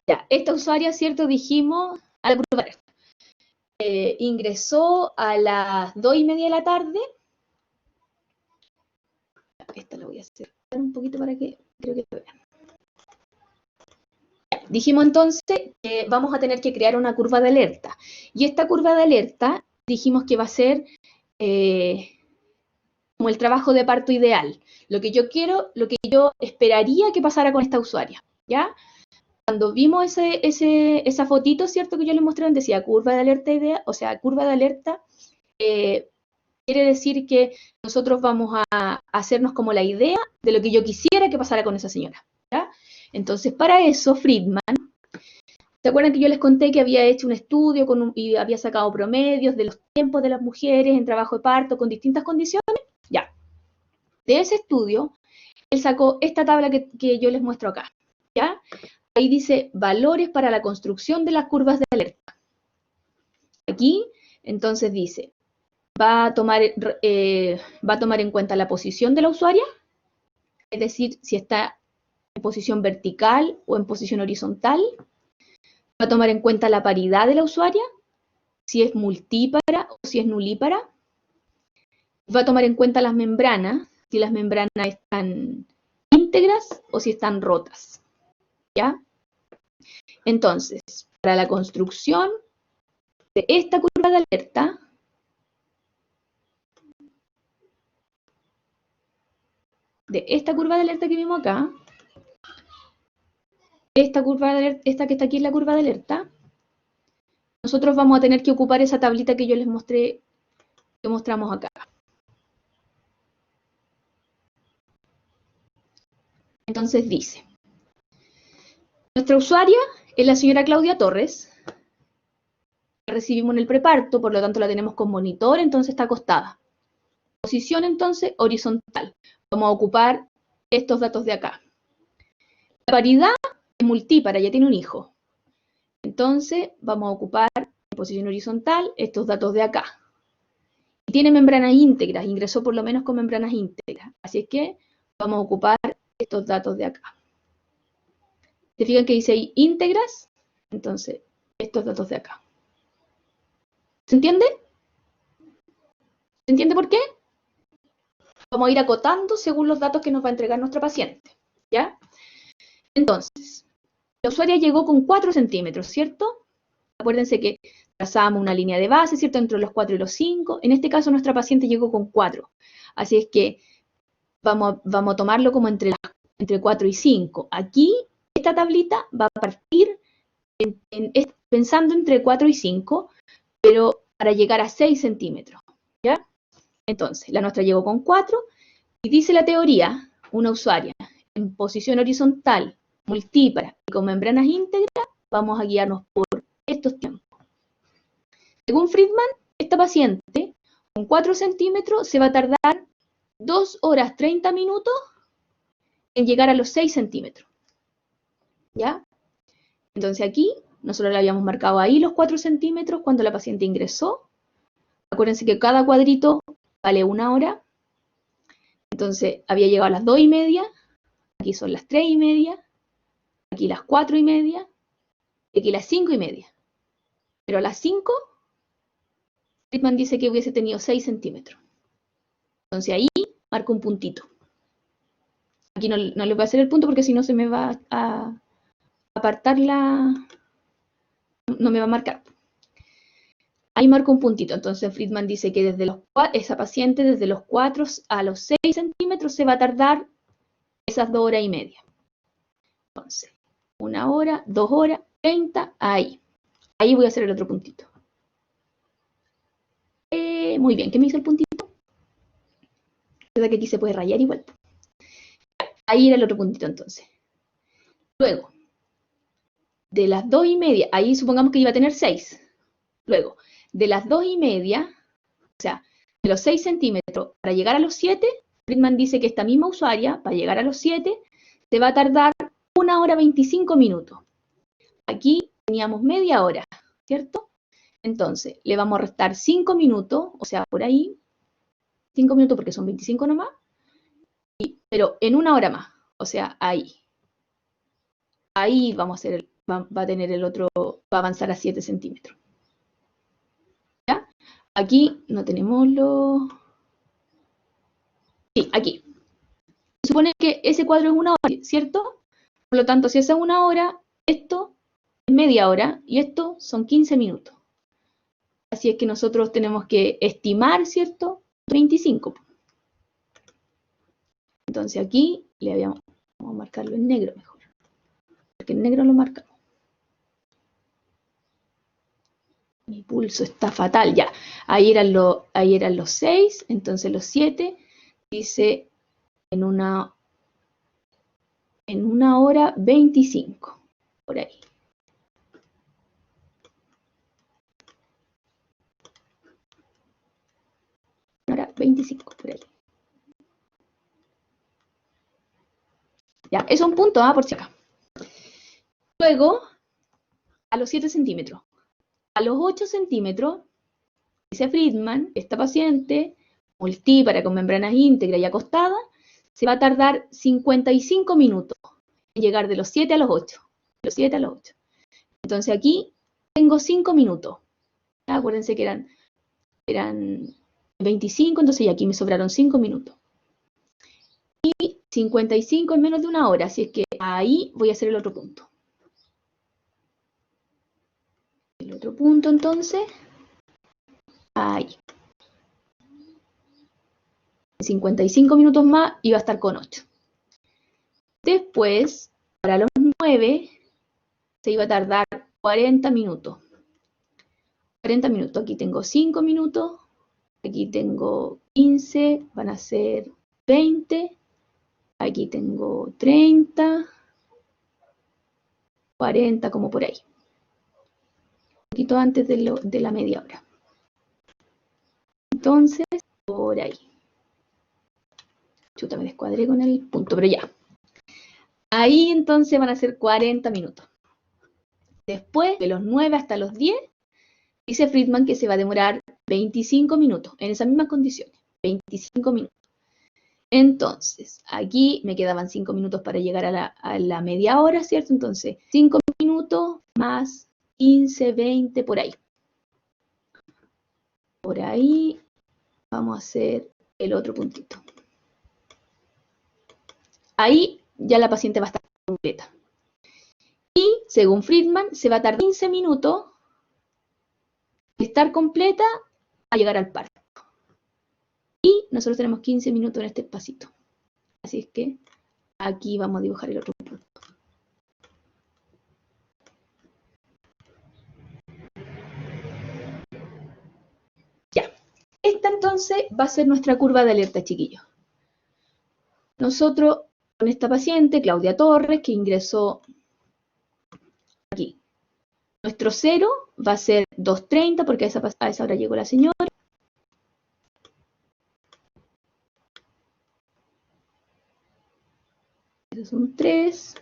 Speaker 1: Ya, esta usuaria, ¿cierto? Dijimos a la curva de alerta. Ingresó a las 2:30 de la tarde. Esta la voy a hacer un poquito para que creo que lo vean. Dijimos entonces que vamos a tener que crear una curva de alerta. Y esta curva de alerta dijimos que va a ser como el trabajo de parto ideal. Lo que yo quiero, lo que yo esperaría que pasara con esta usuaria, ¿ya? Cuando vimos esa fotito, ¿cierto? Que yo les mostré, decía curva de alerta ideal, o sea, curva de alerta, quiere decir que nosotros vamos a hacernos como la idea de lo que yo quisiera que pasara con esa señora, ¿ya? Entonces, para eso, Friedman, ¿se acuerdan que yo les conté que había hecho un estudio y había sacado promedios de los tiempos de las mujeres en trabajo de parto con distintas condiciones? Ya. De ese estudio, él sacó esta tabla que yo les muestro acá, ¿ya? Ahí dice valores para la construcción de las curvas de alerta. Aquí, entonces dice, va a tomar en cuenta la posición de la usuaria, es decir, si está en posición vertical o en posición horizontal. Va a tomar en cuenta la paridad de la usuaria, si es multípara o si es nulípara. Va a tomar en cuenta las membranas, si las membranas están íntegras o si están rotas. ¿Ya? Entonces, para la construcción de esta curva de alerta, que vimos acá, esta que está aquí es la curva de alerta, nosotros vamos a tener que ocupar esa tablita que yo les mostré, que mostramos acá. Entonces dice, nuestra usuaria es la señora Claudia Torres, la recibimos en el preparto, por lo tanto la tenemos con monitor, entonces está acostada. Posición entonces horizontal. Vamos a ocupar estos datos de acá. La paridad es multípara, ya tiene un hijo. Entonces vamos a ocupar en posición horizontal estos datos de acá. Y tiene membranas íntegras, ingresó por lo menos con membranas íntegras. Así es que vamos a ocupar estos datos de acá. ¿Se fijan que dice ahí íntegras? Entonces, estos datos de acá. ¿Se entiende? ¿Se entiende por qué? Vamos a ir acotando según los datos que nos va a entregar nuestra paciente, ¿ya? Entonces, la usuaria llegó con 4 centímetros, ¿cierto? Acuérdense que trazamos una línea de base, ¿cierto? Entre los 4 y los 5. En este caso, nuestra paciente llegó con 4. Así es que vamos a tomarlo como entre 4 y 5. Aquí, esta tablita va a partir pensando entre 4 y 5, pero para llegar a 6 centímetros, ¿ya? Entonces, la nuestra llegó con 4 y dice la teoría, una usuaria en posición horizontal, multípara y con membranas íntegras, vamos a guiarnos por estos tiempos. Según Friedman, esta paciente con 4 centímetros se va a tardar 2 horas 30 minutos en llegar a los 6 centímetros. ¿Ya? Entonces aquí, nosotros le habíamos marcado ahí los 4 centímetros cuando la paciente ingresó. Acuérdense que cada cuadrito vale 1 hora. Entonces, había llegado a las 2:30, aquí son las 3:30, aquí las 4:30, y aquí las 5:30. Pero a las 5, Friedman dice que hubiese tenido 6 centímetros. Entonces ahí marco un puntito. Aquí no le voy a hacer el punto porque si no se me va a apartar no me va a marcar. Ahí marco un puntito. Entonces Friedman dice que esa paciente desde los 4 a los 6 centímetros se va a tardar esas 2 horas y media. Entonces, 1 hora, 2 horas, 30, ahí. Ahí voy a hacer el otro puntito. Muy bien, ¿qué me hizo el puntito? ¿Verdad que aquí se puede rayar igual? Ahí era el otro puntito entonces. Luego, de las 2:30, ahí supongamos que iba a tener 6. Luego, de las 2:30, o sea, de los 6 centímetros para llegar a los 7, Friedman dice que esta misma usuaria, para llegar a los 7, se va a tardar 1 hora 25 minutos. Aquí teníamos media hora, ¿cierto? Entonces, le vamos a restar 5 minutos, o sea, por ahí, 5 minutos porque son 25 nomás, pero en 1 hora más, o sea, ahí. Ahí vamos a hacer va a tener el otro, va a avanzar a 7 centímetros. ¿Ya? Aquí no tenemos los... Sí, aquí. Se supone que ese cuadro es 1 hora, ¿cierto? Por lo tanto, si es 1 hora, esto es media hora y esto son 15 minutos. Así es que nosotros tenemos que estimar, ¿cierto? 25. Entonces aquí vamos a marcarlo en negro mejor. Porque en negro lo marcamos. Mi pulso está fatal, ya. Ahí eran los 6, entonces los 7, dice en 1 hora 25, por ahí. Hora 25, por ahí. Ya, eso es un punto, por si acá. Luego, a los 7 centímetros. A los 8 centímetros, dice Friedman, esta paciente, multípara con membranas íntegras y acostada, se va a tardar 55 minutos en llegar de los 7 a los 8. De los 7 a los 8. Entonces aquí tengo 5 minutos. ¿Ya? Acuérdense que eran 25, entonces aquí me sobraron 5 minutos. Y 55 en menos de 1 hora, así es que ahí voy a hacer el otro punto. El otro punto, entonces, ahí. 55 minutos más y va a estar con 8. Después, para los 9, se iba a tardar 40 minutos. 40 minutos. Aquí tengo 5 minutos. Aquí tengo 15. Van a ser 20. Aquí tengo 30. 40, como por ahí. Un poquito antes de la media hora. Entonces, por ahí. Chuta, me descuadré con el punto, pero ya. Ahí entonces van a ser 40 minutos. Después, de los 9 hasta los 10, dice Friedman que se va a demorar 25 minutos, en esas mismas condiciones. 25 minutos. Entonces, aquí me quedaban 5 minutos para llegar a la media hora, ¿cierto? Entonces, 5 minutos más 15, 20, por ahí. por ahí vamos a hacer el otro puntito. Ahí ya la paciente va a estar completa. Y según Friedman, se va a tardar 15 minutos de estar completa a llegar al parto. Y nosotros tenemos 15 minutos en este espacito. Así es que aquí vamos a dibujar el otro punto. Ya. Esta entonces va a ser nuestra curva de alerta, chiquillos. Nosotros, con esta paciente, Claudia Torres, que ingresó aquí. Nuestro 0 va a ser 2:30, porque a esa hora llegó la señora. Eso es un 3.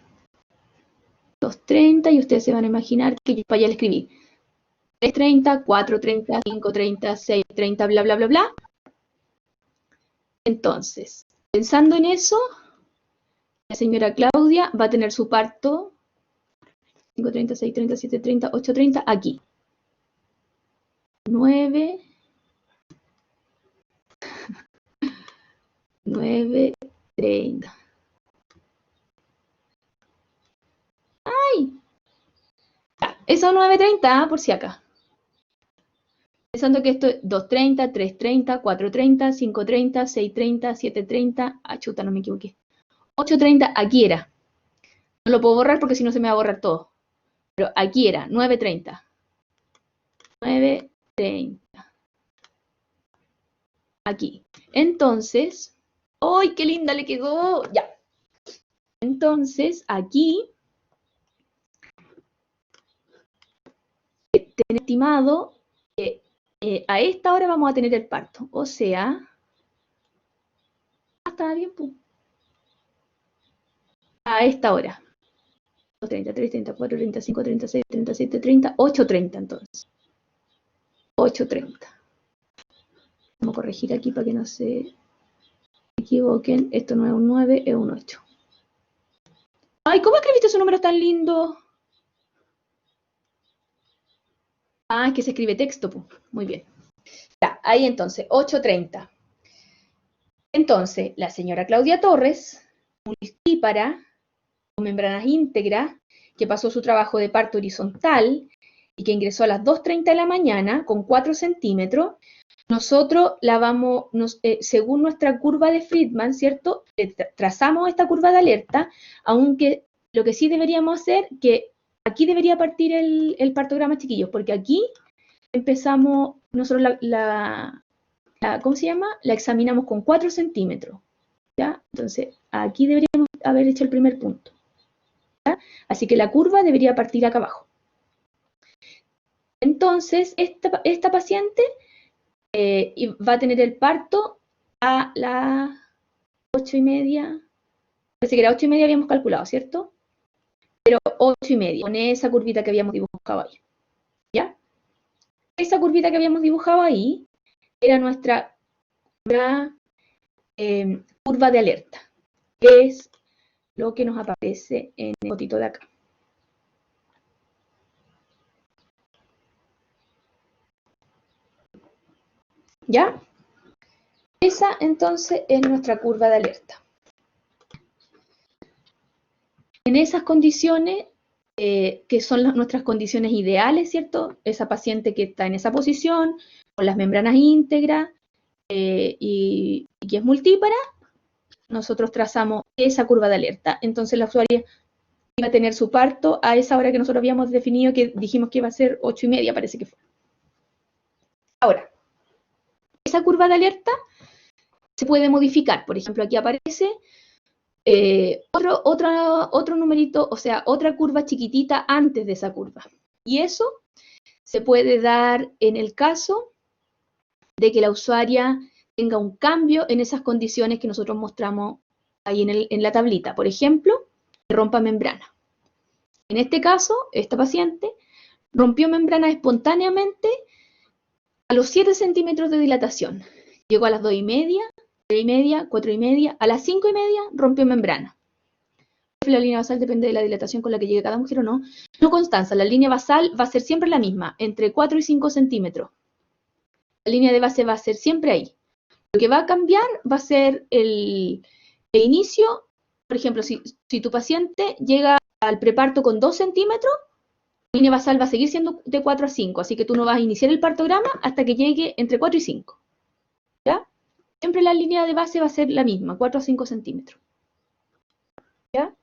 Speaker 1: 2:30, y ustedes se van a imaginar que yo para allá le escribí 3:30, 4:30, 5:30, 6:30, bla, bla, bla, bla. Entonces, pensando en eso, la señora Claudia va a tener su parto 5:30, 6:30, 7:30, 8:30 aquí. 9:30. ¡Ay! Ya, eso 9:30, por si acá. Pensando que esto es 2:30, 3:30, 4:30, 5:30, 6:30, 7:30. Ah, chuta, no me equivoqué. 8:30, aquí era. No lo puedo borrar porque si no se me va a borrar todo. Pero aquí era, 9:30. 9:30. Aquí. Entonces, ¡ay, qué linda le quedó! Ya. Entonces, aquí, ten estimado que a esta hora vamos a tener el parto. O sea, está bien, pues. A esta hora. 2:30, 3:30, 4:30, 5:30, 6:30, 7:30, 8:30 entonces. 8:30. Vamos a corregir aquí para que no se equivoquen. Esto no es un 9, es un 8. ¡Ay, cómo escribiste esos números tan lindos! Ah, es que se escribe texto, pues. Muy bien. Ya, ahí entonces, 8:30. Entonces, la señora Claudia Torres, multípara, con membranas íntegras, que pasó su trabajo de parto horizontal y que ingresó a las 2:30 de la mañana con 4 centímetros, nosotros la vamos, según nuestra curva de Friedman, ¿cierto? Trazamos esta curva de alerta, aunque lo que sí deberíamos hacer, que aquí debería partir el partograma, chiquillos, porque aquí empezamos, nosotros ¿cómo se llama? La examinamos con 4 centímetros, ¿ya? Entonces, aquí deberíamos haber hecho el primer punto, ¿ya? Así que la curva debería partir acá abajo. Entonces, esta paciente va a tener el parto a las 8:30, parece que era 8:30 habíamos calculado, ¿cierto? Pero 8:30, con esa curvita que habíamos dibujado ahí, ¿ya? Esa curvita que habíamos dibujado ahí era nuestra curva de alerta, que es lo que nos aparece en el fotito de acá. ¿Ya? Esa entonces es nuestra curva de alerta. En esas condiciones, que son nuestras condiciones ideales, ¿cierto? Esa paciente que está en esa posición, con las membranas íntegras y que es multípara, nosotros trazamos esa curva de alerta. Entonces la usuaria iba a tener su parto a esa hora que nosotros habíamos definido, que dijimos que iba a ser 8:30, parece que fue. Ahora, esa curva de alerta se puede modificar. Por ejemplo, aquí aparece otro numerito, o sea, otra curva chiquitita antes de esa curva. Y eso se puede dar en el caso de que la usuaria tenga un cambio en esas condiciones que nosotros mostramos ahí en la tablita. Por ejemplo, que rompa membrana. En este caso, esta paciente rompió membrana espontáneamente a los 7 centímetros de dilatación. Llegó a las 2:30, 3:30, 4:30, a las 5:30 rompió membrana. La línea basal depende de la dilatación con la que llegue cada mujer o no. No, Constanza, la línea basal va a ser siempre la misma, entre 4 y 5 centímetros. La línea de base va a ser siempre ahí. Lo que va a cambiar va a ser el inicio. Por ejemplo, si tu paciente llega al preparto con 2 centímetros, la línea basal va a seguir siendo de 4 a 5, así que tú no vas a iniciar el partograma hasta que llegue entre 4 y 5. ¿Ya? Siempre la línea de base va a ser la misma, 4 a 5 centímetros. ¿Ya?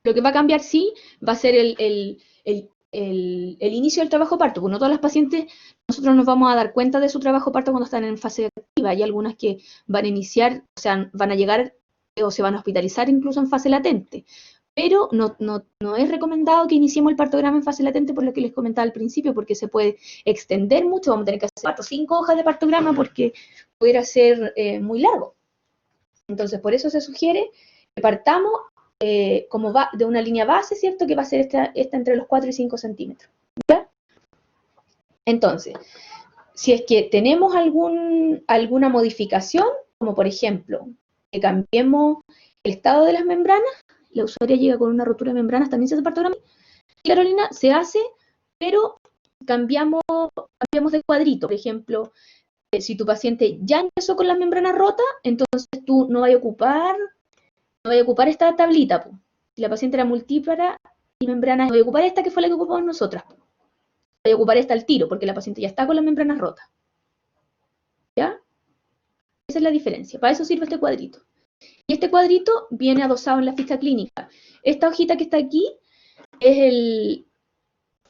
Speaker 1: Lo que va a cambiar, sí, va a ser el inicio del trabajo parto. Pues no todas las pacientes, nosotros nos vamos a dar cuenta de su trabajo parto cuando están en fase activa. Hay algunas que van a iniciar, o sea, van a llegar o se van a hospitalizar incluso en fase latente. Pero no es recomendado que iniciemos el partograma en fase latente por lo que les comentaba al principio, porque se puede extender mucho. Vamos a tener que hacer 4 o 5 hojas de partograma porque pudiera ser muy largo. Entonces, por eso se sugiere que partamos como va de una línea base, ¿cierto? Que va a ser esta entre los 4 y 5 centímetros. ¿Ya? Entonces, si es que tenemos alguna modificación, como por ejemplo, que cambiemos el estado de las membranas, la usuaria llega con una rotura de membranas, también se hace partograma. Carolina, se hace, pero cambiamos de cuadrito. Por ejemplo, si tu paciente ya empezó con las membranas rotas, entonces tú no vas a ocupar esta tablita. Po. Si la paciente era multípara y membranas, no voy a ocupar esta que fue la que ocupamos nosotras. Po. Voy a ocupar esta al tiro, porque la paciente ya está con las membranas rotas. ¿Ya? Esa es la diferencia. Para eso sirve este cuadrito. Y este cuadrito viene adosado en la ficha clínica. Esta hojita que está aquí es el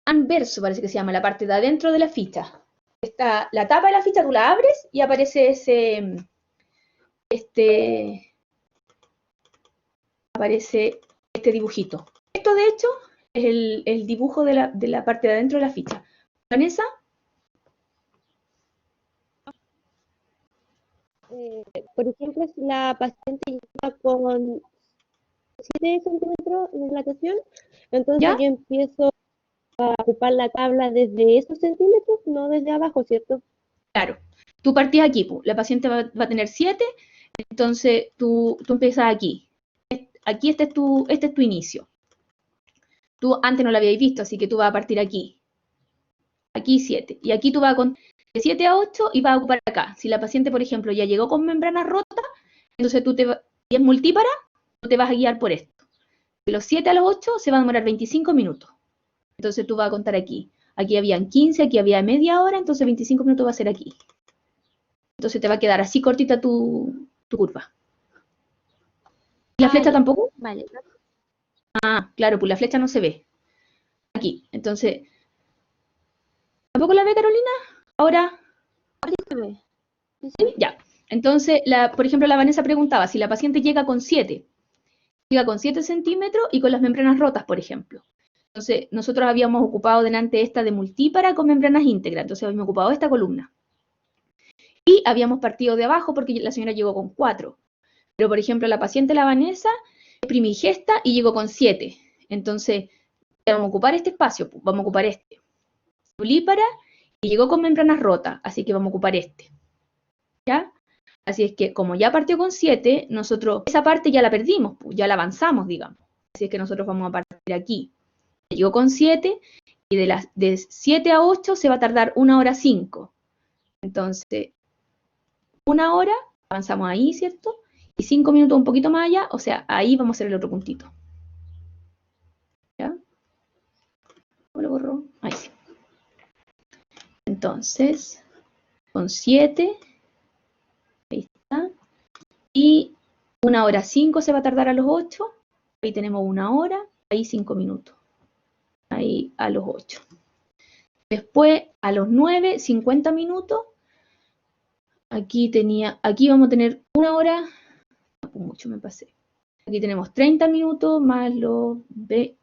Speaker 1: anverso, parece que se llama, la parte de adentro de la ficha. Está la tapa de la ficha, tú la abres y aparece aparece este dibujito. Esto, de hecho, es el dibujo de la parte de adentro de la ficha. Vanessa.
Speaker 3: Por ejemplo, si la paciente llega con 7 centímetros de dilatación, entonces
Speaker 1: ¿Ya?
Speaker 3: yo empiezo a ocupar la tabla desde esos centímetros, no desde abajo, ¿cierto?
Speaker 1: Claro. Tú partías aquí, pues. La paciente va a tener 7, entonces tú empiezas aquí. Aquí este es tu inicio. Tú antes no lo habías visto, así que tú vas a partir aquí. Aquí 7. Y aquí tú vas con de 7 a 8 y vas a ocupar acá. Si la paciente, por ejemplo, ya llegó con membranas rotas, entonces y es multípara, tú te vas a guiar por esto. De los 7 a los 8 se va a demorar 25 minutos. Entonces tú vas a contar aquí. Aquí habían 15, aquí había media hora, entonces 25 minutos va a ser aquí. Entonces te va a quedar así cortita tu curva. ¿Y la flecha
Speaker 3: ya.
Speaker 1: tampoco?
Speaker 3: Vale.
Speaker 1: Ah, claro, pues la flecha no se ve. Aquí. Entonces, ¿tampoco la ve, Carolina? Ahora,
Speaker 3: Sí.
Speaker 1: ya. Entonces, por ejemplo, la Vanessa preguntaba si la paciente llega con 7 centímetros y con las membranas rotas, por ejemplo. Entonces, nosotros habíamos ocupado delante esta de multípara con membranas íntegras. Entonces, habíamos ocupado esta columna. Y habíamos partido de abajo porque la señora llegó con 4. Pero, por ejemplo, la paciente, la Vanessa, es primigesta y llegó con 7. Entonces, vamos a ocupar este espacio, vamos a ocupar este. Multípara y llegó con membranas rotas, así que vamos a ocupar este. ¿Ya? Así es que, como ya partió con 7, nosotros esa parte ya la perdimos, ya la avanzamos, digamos. Así es que nosotros vamos a partir aquí. Llegó con 7 y de 7 a 8 se va a tardar 1 hora 5. Entonces, 1 hora, avanzamos ahí, ¿cierto? Y 5 minutos un poquito más allá, o sea, ahí vamos a hacer el otro puntito. ¿Ya? ¿Cómo lo borró? Ahí sí. Entonces, con 7, ahí está. Y 1 hora 5 se va a tardar a los 8. Ahí tenemos 1 hora, ahí 5 minutos. Ahí a los 8. Después, a los 9, 50 minutos. Aquí vamos a tener 1 hora. Mucho me pasé. Aquí tenemos 30 minutos más los 20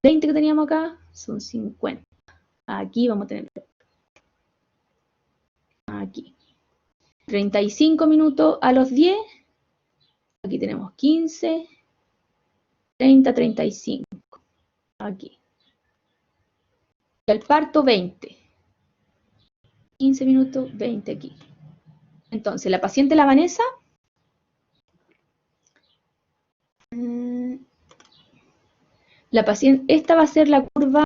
Speaker 1: que teníamos acá, son 50. Aquí vamos a tener. Aquí. 35 minutos a los 10. Aquí tenemos 15. 30, 35. Aquí. Y al parto 20. 15 minutos, 20 aquí. Entonces, la paciente, la Vanessa, la paciente, esta va a ser la curva.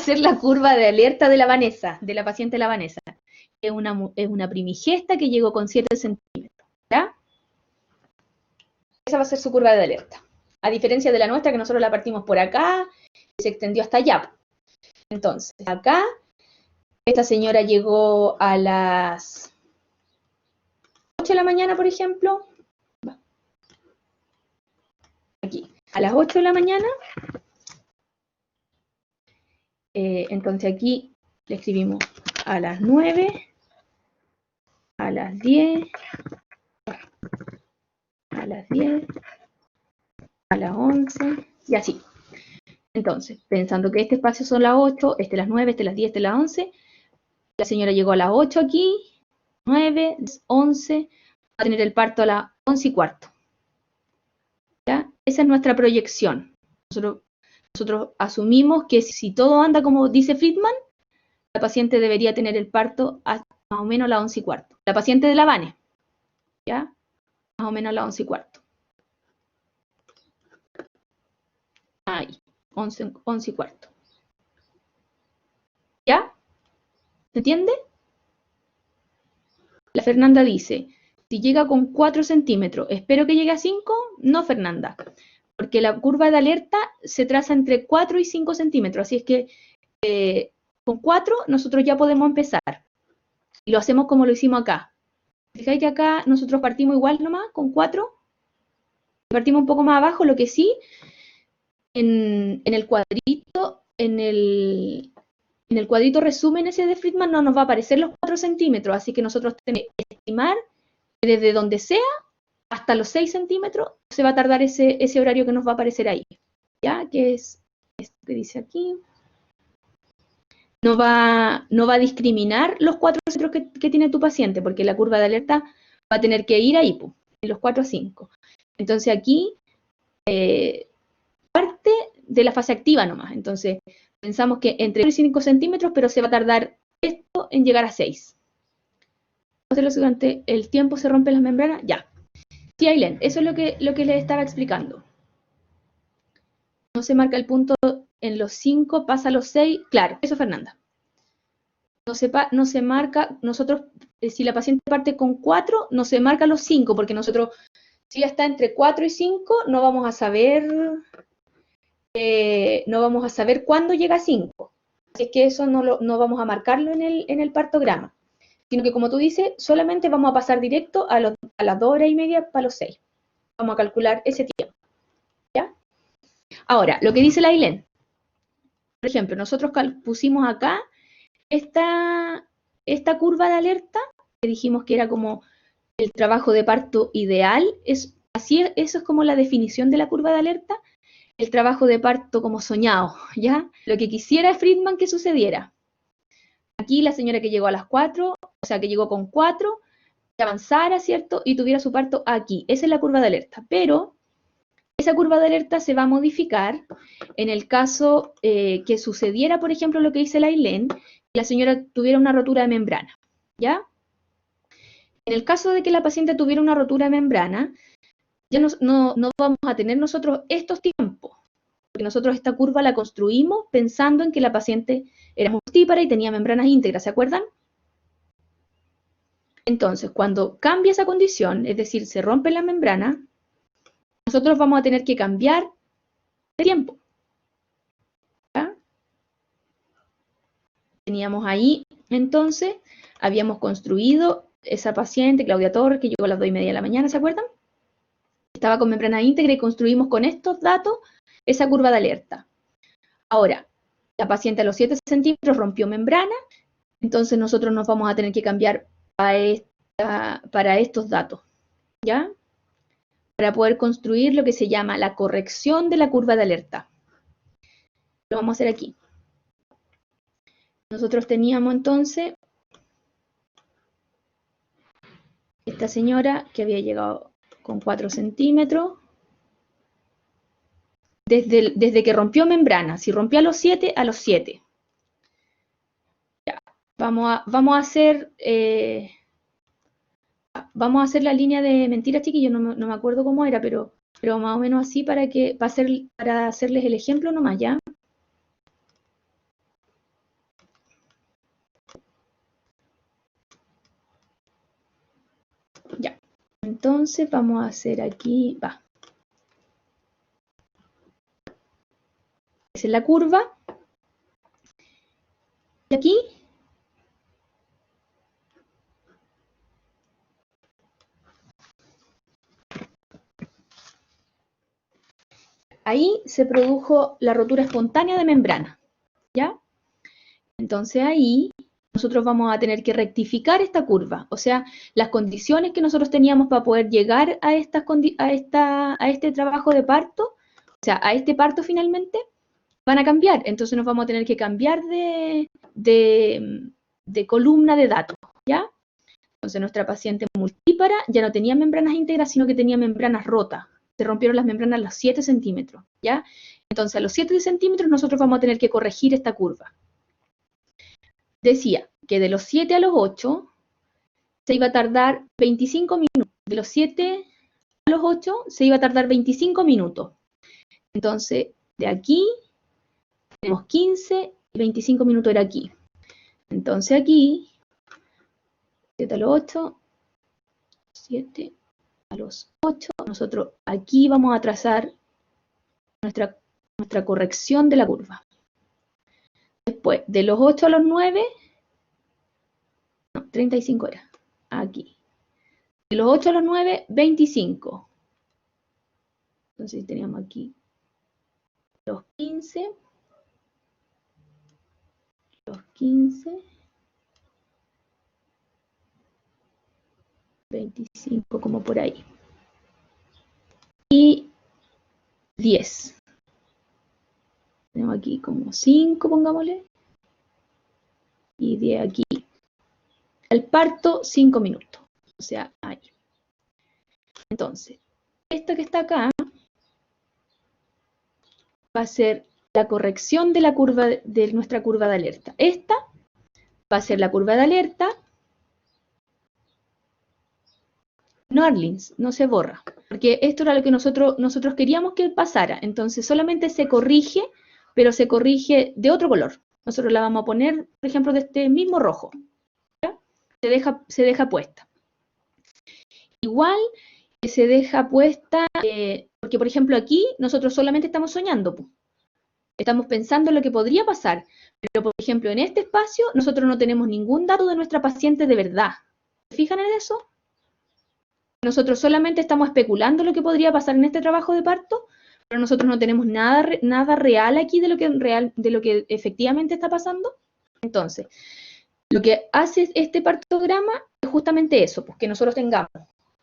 Speaker 1: ser la curva de alerta de la Vanessa, de la paciente la Vanessa. Es una primigesta que llegó con 7 centímetros, ¿ya? Esa va a ser su curva de alerta. A diferencia de la nuestra, que nosotros la partimos por acá y se extendió hasta allá. Entonces, acá, esta señora llegó a las 8 de la mañana, por ejemplo. Aquí, a las 8 de la mañana. Entonces aquí le escribimos a las 9, a las 10, a las 10, a las 11 y así. Entonces, pensando que este espacio son las 8, este las 9, este las 10, este las 11, la señora llegó a las 8 aquí, 9, 11, va a tener el parto a las 11 y cuarto. ¿Ya? Esa es nuestra proyección. Nosotros asumimos que si todo anda como dice Friedman, la paciente debería tener el parto a más o menos a las 11 y cuarto. La paciente de la Vane, ¿ya? Más o menos a las 11 y cuarto. Ahí, 11 y cuarto. ¿Ya? ¿Se entiende? La Fernanda dice, si llega con 4 centímetros, espero que llegue a 5. No, Fernanda, porque la curva de alerta se traza entre 4 y 5 centímetros, así es que con 4 nosotros ya podemos empezar. Y lo hacemos como lo hicimos acá. Fijáis que acá nosotros partimos igual nomás, con 4. Partimos un poco más abajo, lo que sí, en el cuadrito, en el cuadrito resumen ese de Friedman no nos va a aparecer los 4 centímetros, así que nosotros tenemos que estimar que desde donde sea hasta los 6 centímetros se va a tardar ese horario que nos va a aparecer ahí. ¿Ya? Que es esto que dice aquí. No va a discriminar los 4 centímetros que tiene tu paciente, porque la curva de alerta va a tener que ir ahí, de los 4 a 5. Entonces aquí parte de la fase activa nomás. Entonces pensamos que entre 4 y 5 centímetros, pero se va a tardar esto en llegar a 6. Entonces durante el tiempo se rompen las membranas, ya. Sí, Ailén, eso es lo que les estaba explicando. No se marca el punto en los 5, pasa a los 6. Claro, eso Fernanda. No se marca, nosotros, si la paciente parte con 4, no se marca los 5, porque nosotros, si ya está entre 4 y 5, no vamos a saber cuándo llega a 5. Así que eso no vamos a marcarlo en el partograma. Sino que, como tú dices, solamente vamos a pasar directo a las 2 horas y media para los 6. Vamos a calcular ese tiempo. ¿Ya? Ahora, lo que dice la Ailén. Por ejemplo, nosotros pusimos acá esta curva de alerta, que dijimos que era como el trabajo de parto ideal. Eso es como la definición de la curva de alerta. El trabajo de parto como soñado, ¿ya? Lo que quisiera Friedman que sucediera. Aquí la señora que llegó a las 4, o sea, que llegó con 4, que avanzara, ¿cierto? Y tuviera su parto aquí. Esa es la curva de alerta. Pero esa curva de alerta se va a modificar en el caso que sucediera, por ejemplo, lo que dice la Ailén, que la señora tuviera una rotura de membrana, ¿ya? En el caso de que la paciente tuviera una rotura de membrana, ya no vamos a tener nosotros estos tiempos, porque nosotros esta curva la construimos pensando en que la paciente era multípara y tenía membranas íntegras, ¿se acuerdan? Entonces, cuando cambia esa condición, es decir, se rompe la membrana, nosotros vamos a tener que cambiar de tiempo. ¿Ya? Teníamos ahí, entonces, habíamos construido esa paciente, Claudia Torres, que llegó a las 2:30 de la mañana, ¿se acuerdan? Estaba con membrana íntegra y construimos con estos datos esa curva de alerta. Ahora, la paciente a los 7 centímetros rompió membrana, entonces nosotros nos vamos a tener que cambiar para estos datos, ¿ya? Para poder construir lo que se llama la corrección de la curva de alerta. Lo vamos a hacer aquí. Nosotros teníamos entonces esta señora que había llegado con 4 centímetros. Desde que rompió membrana, si rompió a los 7, a los 7. Ya, vamos a hacer la línea de mentiras, chiquillos, no me acuerdo cómo era, pero más o menos así para hacerles el ejemplo nomás, ¿ya? Entonces vamos a hacer aquí, va. Esa es la curva. Y aquí ahí se produjo la rotura espontánea de membrana, ¿ya? Entonces ahí nosotros vamos a tener que rectificar esta curva, o sea, las condiciones que nosotros teníamos para poder llegar a este trabajo de parto, o sea, a este parto finalmente, van a cambiar. Entonces nos vamos a tener que cambiar de columna de datos, ¿ya? Entonces nuestra paciente multípara ya no tenía membranas íntegras, sino que tenía membranas rotas. Se rompieron las membranas a los 7 centímetros, ¿ya? Entonces a los 7 centímetros nosotros vamos a tener que corregir esta curva. Decía que de los 7 a los 8 se iba a tardar 25 minutos. De los 7 a los 8 se iba a tardar 25 minutos. Entonces, de aquí tenemos 15 y 25 minutos era aquí. Entonces aquí, 7 a los 8, 7 a los 8, nosotros aquí vamos a trazar nuestra corrección de la curva. Después, de los 8 a los 9, no, 35 era, aquí. De los 8 a los 9, 25. Entonces teníamos aquí los 15, 25, como por ahí. Y 10. Tenemos aquí como 5, pongámosle. Y 10 aquí. El parto, 5 minutos. O sea, ahí. Entonces, esto que está acá va a ser la corrección de la curva de nuestra curva de alerta. Esta va a ser la curva de alerta. No, Arlins, no se borra, porque esto era lo que nosotros queríamos que pasara. Entonces solamente se corrige, pero se corrige de otro color. Nosotros la vamos a poner, por ejemplo, de este mismo rojo. ¿Ya? Se deja puesta. Igual se deja puesta, porque por ejemplo aquí nosotros solamente estamos soñando. Estamos pensando en lo que podría pasar. Pero por ejemplo en este espacio nosotros no tenemos ningún dato de nuestra paciente de verdad. ¿Se fijan en eso? Nosotros solamente estamos especulando lo que podría pasar en este trabajo de parto, pero nosotros no tenemos nada real aquí de lo que efectivamente está pasando. Entonces, lo que hace este partograma es justamente eso, pues que nosotros tengamos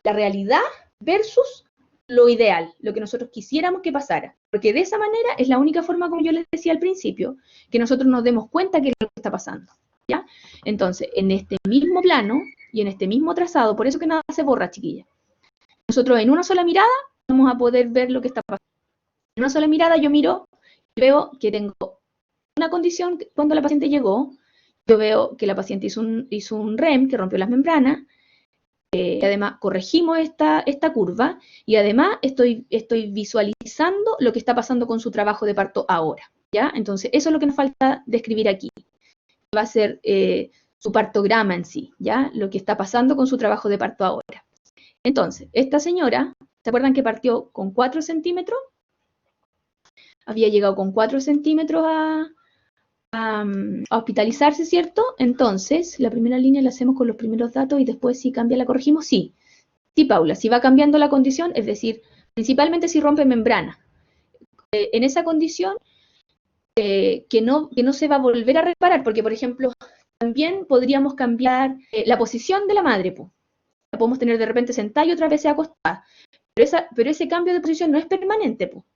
Speaker 1: la realidad versus lo ideal, lo que nosotros quisiéramos que pasara. Porque de esa manera es la única forma, como yo les decía al principio, que nosotros nos demos cuenta que es lo que está pasando. ¿Ya? Entonces, en este mismo plano y en este mismo trazado, por eso que nada se borra, chiquilla. Nosotros en una sola mirada vamos a poder ver lo que está pasando. En una sola mirada yo miro y veo que tengo una condición cuando la paciente llegó, yo veo que la paciente hizo un REM que rompió las membranas, y además corregimos esta curva y además estoy visualizando lo que está pasando con su trabajo de parto ahora. ¿Ya? Entonces eso es lo que nos falta describir aquí. Va a ser su partograma en sí, ¿ya? Lo que está pasando con su trabajo de parto ahora. Entonces, esta señora, ¿se acuerdan que partió con 4 centímetros? Había llegado con 4 centímetros a hospitalizarse, ¿cierto? Entonces, la primera línea la hacemos con los primeros datos y después si cambia la corregimos. Sí, Paula, si va cambiando la condición, es decir, principalmente si rompe membrana. En esa condición, que no se va a volver a reparar, porque, por ejemplo, también podríamos cambiar la posición de la madre, pues. La podemos tener de repente sentada y otra vez acostada. Pero ese cambio de posición no es permanente, pues.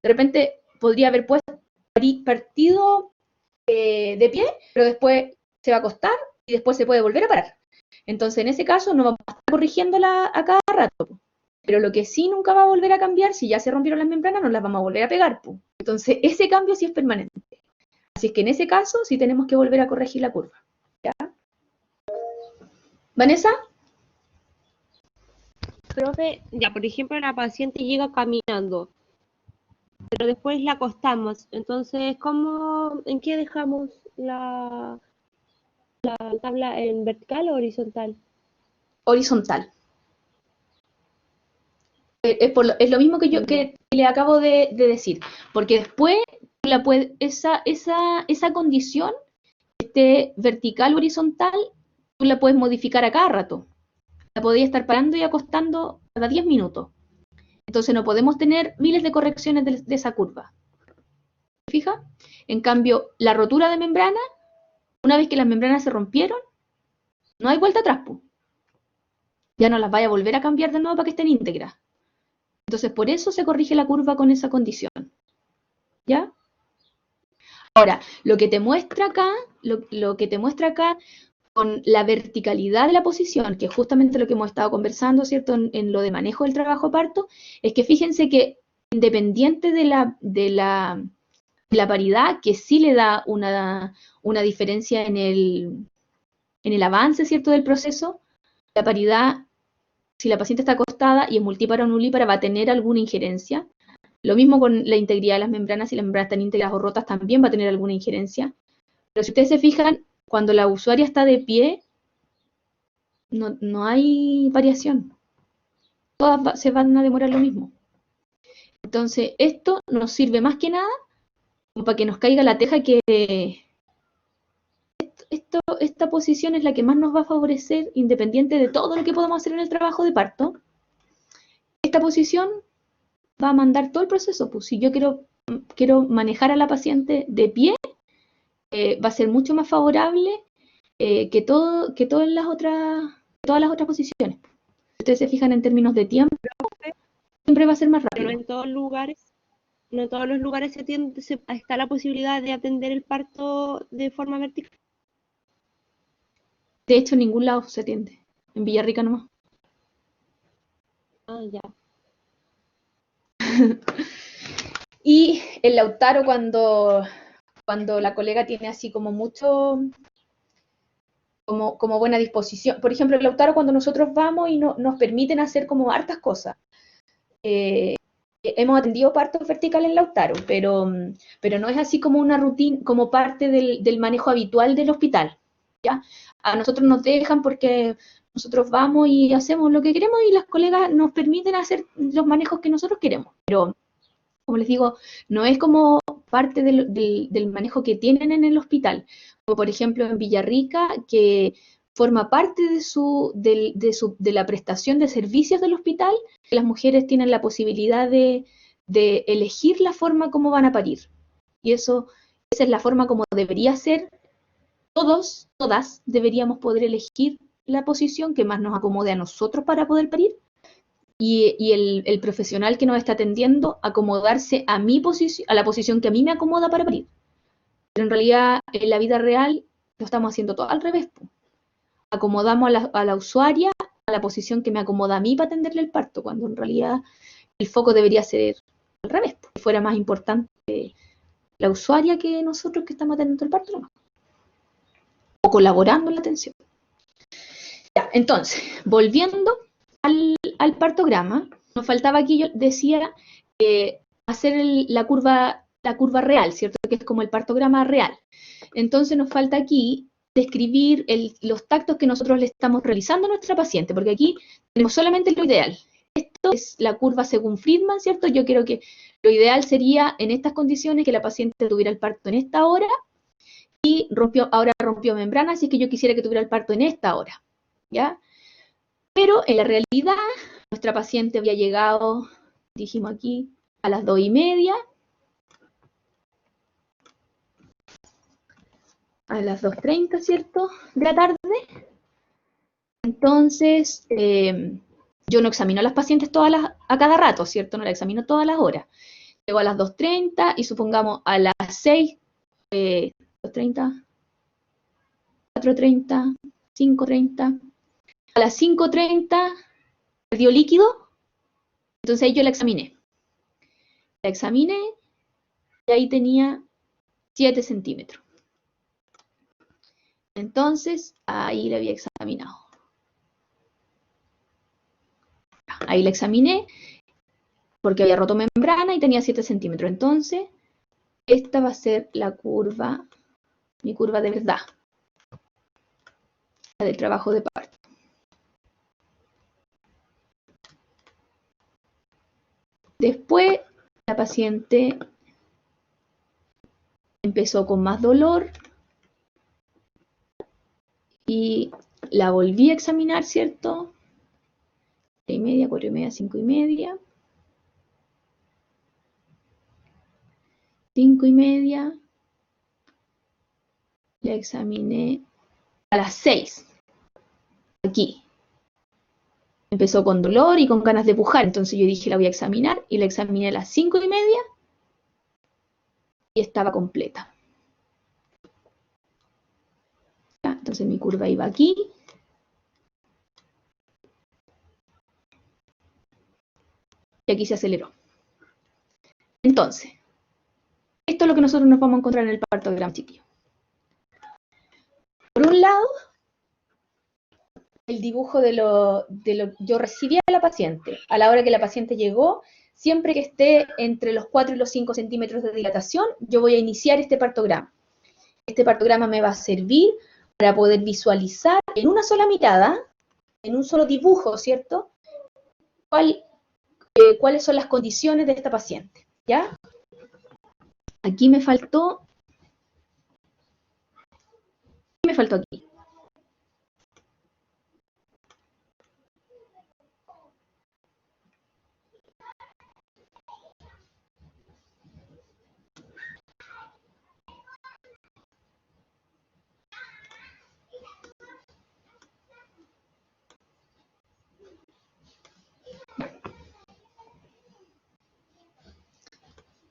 Speaker 1: De repente podría haber partido de pie, pero después se va a acostar y después se puede volver a parar. Entonces, en ese caso, no vamos a estar corrigiéndola a cada rato. Pero lo que sí nunca va a volver a cambiar, si ya se rompieron las membranas, no las vamos a volver a pegar. Entonces, ese cambio sí es permanente. Así es que en ese caso, sí tenemos que volver a corregir la curva. ¿Ya? ¿Vanessa?
Speaker 3: Profe, ya, por ejemplo, la paciente llega caminando, pero después la acostamos. Entonces, en qué dejamos la tabla, en vertical o horizontal?
Speaker 1: Horizontal. Es lo mismo que yo que le acabo de decir, porque después esa condición, esté vertical o horizontal, tú la puedes modificar a cada rato. La podía estar parando y acostando cada 10 minutos. Entonces no podemos tener miles de correcciones de esa curva. ¿Se fija? En cambio, la rotura de membrana, una vez que las membranas se rompieron, no hay vuelta atrás. Ya no las vaya a volver a cambiar de nuevo para que estén íntegras. Entonces, por eso se corrige la curva con esa condición. ¿Ya? Ahora, lo que te muestra acá con la verticalidad de la posición, que es justamente lo que hemos estado conversando, ¿cierto? En lo de manejo del trabajo parto, es que fíjense que independiente de la paridad, que sí le da una diferencia en el avance, ¿cierto? Del proceso, la paridad, si la paciente está acostada y es multípara o nulípara, va a tener alguna injerencia. Lo mismo con la integridad de las membranas, si las membranas están íntegras o rotas, también va a tener alguna injerencia. Pero si ustedes se fijan, cuando la usuaria está de pie, no hay variación. Todas se van a demorar lo mismo. Entonces, esto nos sirve más que nada como para que nos caiga la teja que esta posición es la que más nos va a favorecer, independiente de todo lo que podamos hacer en el trabajo de parto. Esta posición va a mandar todo el proceso. Pues si yo quiero manejar a la paciente de pie, va a ser mucho más favorable que todas las otras posiciones. Si ustedes se fijan en términos de tiempo, siempre va a ser más
Speaker 3: Pero no
Speaker 1: rápido.
Speaker 3: en todos los lugares está la posibilidad de atender el parto de forma vertical.
Speaker 1: De hecho, en ningún lado se atiende. En Villarrica nomás.
Speaker 3: Ah, ya.
Speaker 1: Y el Lautaro, cuando la colega tiene así como mucho, como buena disposición. Por ejemplo, el Lautaro, cuando nosotros vamos y nos permiten hacer como hartas cosas. Hemos atendido partos verticales en Lautaro, pero no es así como una rutina, como parte del manejo habitual del hospital. ¿Ya? A nosotros nos dejan porque nosotros vamos y hacemos lo que queremos y las colegas nos permiten hacer los manejos que nosotros queremos. Pero, como les digo, no es como parte del manejo que tienen en el hospital. Como por ejemplo en Villarrica, que forma parte de la prestación de servicios del hospital, que las mujeres tienen la posibilidad de elegir la forma como van a parir. Y esa es la forma como debería ser. Todas deberíamos poder elegir la posición que más nos acomode a nosotros para poder parir. Y el profesional que nos está atendiendo acomodarse a la posición que a mí me acomoda para parir. Pero en realidad, en la vida real, lo estamos haciendo todo al revés. Acomodamos a la usuaria a la posición que me acomoda a mí para atenderle el parto, cuando en realidad el foco debería ser al revés, que fuera más importante la usuaria que nosotros que estamos atendiendo el parto, no. O colaborando en la atención. Ya, entonces, volviendo al partograma, nos faltaba aquí, yo decía, hacer la curva real, ¿cierto? Que es como el partograma real. Entonces nos falta aquí describir los tactos que nosotros le estamos realizando a nuestra paciente, porque aquí tenemos solamente lo ideal. Esto es la curva según Friedman, ¿cierto? Yo quiero que lo ideal sería en estas condiciones que la paciente tuviera el parto en esta hora y ahora rompió membrana, así que yo quisiera que tuviera el parto en esta hora, ¿ya? Pero en la realidad, nuestra paciente había llegado, dijimos aquí, a las 2:30, a las 2:30, ¿cierto?, de la tarde. Entonces, yo no examino a las pacientes a cada rato, ¿cierto? No la examino todas las horas. Llego a las 2:30 y supongamos a las 6, 2:30, 4:30, 5:30. A las 5:30 perdió líquido, entonces ahí yo la examiné. La examiné y ahí tenía 7 centímetros. Entonces, ahí la había examinado. Ahí la examiné porque había roto membrana y tenía 7 centímetros. Entonces, esta va a ser mi curva de verdad, la del trabajo de parto. Después la paciente empezó con más dolor y la volví a examinar, ¿cierto? 3:30, 4:30, 5:30. 5:30. La examiné a las 6. Aquí. Empezó con dolor y con ganas de pujar, entonces yo dije la voy a examinar y la examiné a las 5:30 y estaba completa. ¿Ya? Entonces mi curva iba aquí. Y aquí se aceleró. Entonces, esto es lo que nosotros nos vamos a encontrar en el partograma, chiquillo. Por un lado, el dibujo de lo yo recibí a la paciente. A la hora que la paciente llegó, siempre que esté entre los 4 y los 5 centímetros de dilatación, yo voy a iniciar este partograma. Este partograma me va a servir para poder visualizar en una sola mirada, en un solo dibujo, ¿cierto? Cuáles son las condiciones de esta paciente, ¿ya? Aquí me faltó... ¿Qué me faltó aquí?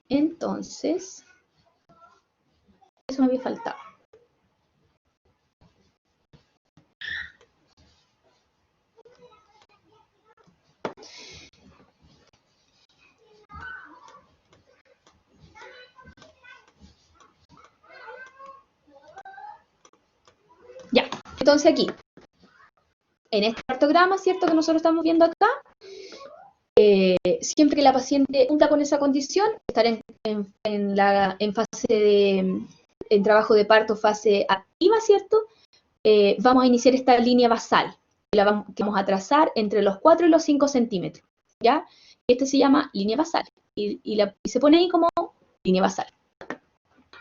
Speaker 1: Entonces, eso me había faltado. Ya, entonces aquí, en este cartograma, ¿cierto? Que nosotros estamos viendo acá, siempre que la paciente cumpla con esa condición, estará en fase en trabajo de parto, fase activa, ¿cierto? Vamos a iniciar esta línea basal, que vamos a trazar entre los 4 y los 5 centímetros, ¿ya? Este se llama línea basal, y se pone ahí como línea basal.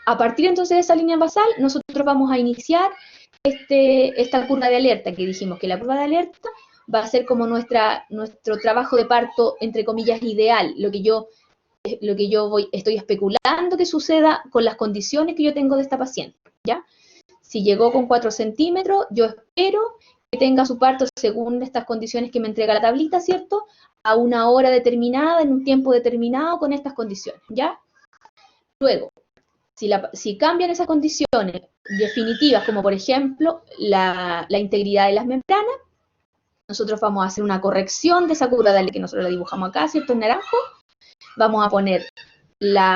Speaker 1: A partir entonces de esa línea basal, nosotros vamos a iniciar esta curva de alerta, que dijimos que la curva de alerta va a ser como nuestro trabajo de parto, entre comillas, ideal, lo que yo estoy especulando que suceda con las condiciones que yo tengo de esta paciente, ¿ya? Si llegó con 4 centímetros, yo espero que tenga su parto según estas condiciones que me entrega la tablita, ¿cierto? A una hora determinada, en un tiempo determinado, con estas condiciones, ¿ya? Luego, si cambian esas condiciones definitivas, como por ejemplo la integridad de las membranas, nosotros vamos a hacer una corrección de esa curva de que nosotros la dibujamos acá, ¿cierto? En naranjo. Vamos a poner en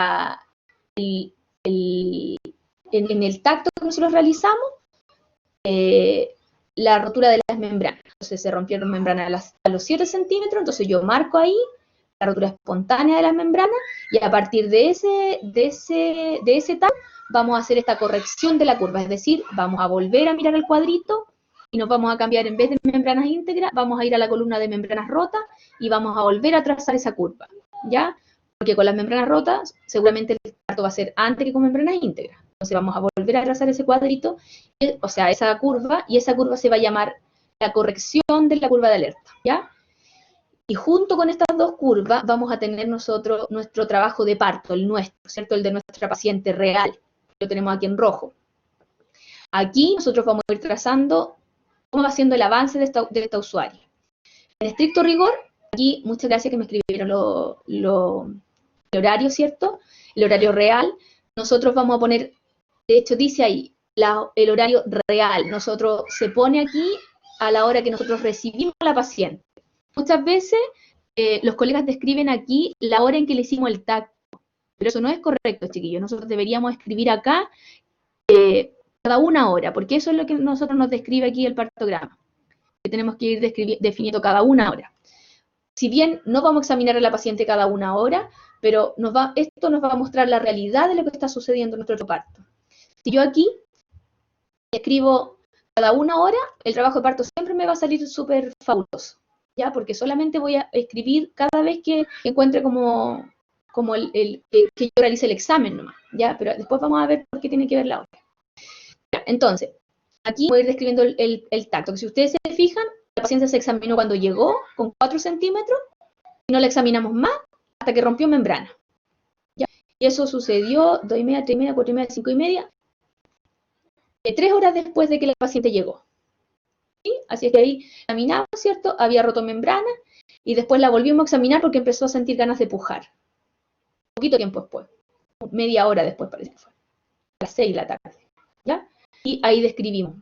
Speaker 1: el tacto que nosotros realizamos, la rotura de las membranas. Entonces se rompieron membranas a los 7 centímetros, entonces yo marco ahí la rotura espontánea de las membranas, y a partir de ese tacto vamos a hacer esta corrección de la curva, es decir, vamos a volver a mirar el cuadrito y nos vamos a cambiar, en vez de membranas íntegras, vamos a ir a la columna de membranas rotas y vamos a volver a trazar esa curva, ¿ya? Porque con las membranas rotas, seguramente el parto va a ser antes que con membranas íntegras. Entonces vamos a volver a trazar ese cuadrito, o sea, esa curva, y esa curva se va a llamar la corrección de la curva de alerta, ¿ya? Y junto con estas dos curvas vamos a tener nosotros nuestro trabajo de parto, el nuestro, ¿cierto? El de nuestra paciente real. Lo tenemos aquí en rojo. Aquí nosotros vamos a ir trazando cómo va siendo el avance de esta usuaria. En estricto rigor, aquí, muchas gracias que me escribieron el horario, ¿cierto? El horario real. Nosotros vamos a poner, de hecho dice ahí, el horario real. Se pone aquí a la hora que nosotros recibimos a la paciente. Muchas veces los colegas describen aquí la hora en que le hicimos el tacto, pero eso no es correcto, chiquillos. Nosotros deberíamos escribir acá cada una hora, porque eso es lo que nosotros nos describe aquí el partograma, que tenemos que ir definiendo cada una hora. Si bien no vamos a examinar a la paciente cada una hora, pero esto nos va a mostrar la realidad de lo que está sucediendo en nuestro parto. Si yo aquí escribo cada una hora, el trabajo de parto siempre me va a salir súper fabuloso, ¿ya? Porque solamente voy a escribir cada vez que encuentre como que yo realice el examen nomás, ¿ya? Pero después vamos a ver por qué tiene que ver la hora. Ya, entonces, aquí voy a ir describiendo el tacto, que si ustedes se fijan, la paciente se examinó cuando llegó con 4 centímetros y no la examinamos más hasta que rompió membrana. ¿Ya? Y eso sucedió 2:30, 3:30, 4:30, 5:30, 3 horas después de que la paciente llegó. ¿Sí? Así es que ahí examinamos, ¿cierto? Había roto membrana y después la volvimos a examinar porque empezó a sentir ganas de pujar. Poquito tiempo después, media hora después parece que fue, a las 6 de la tarde. ¿Ya? Y ahí describimos.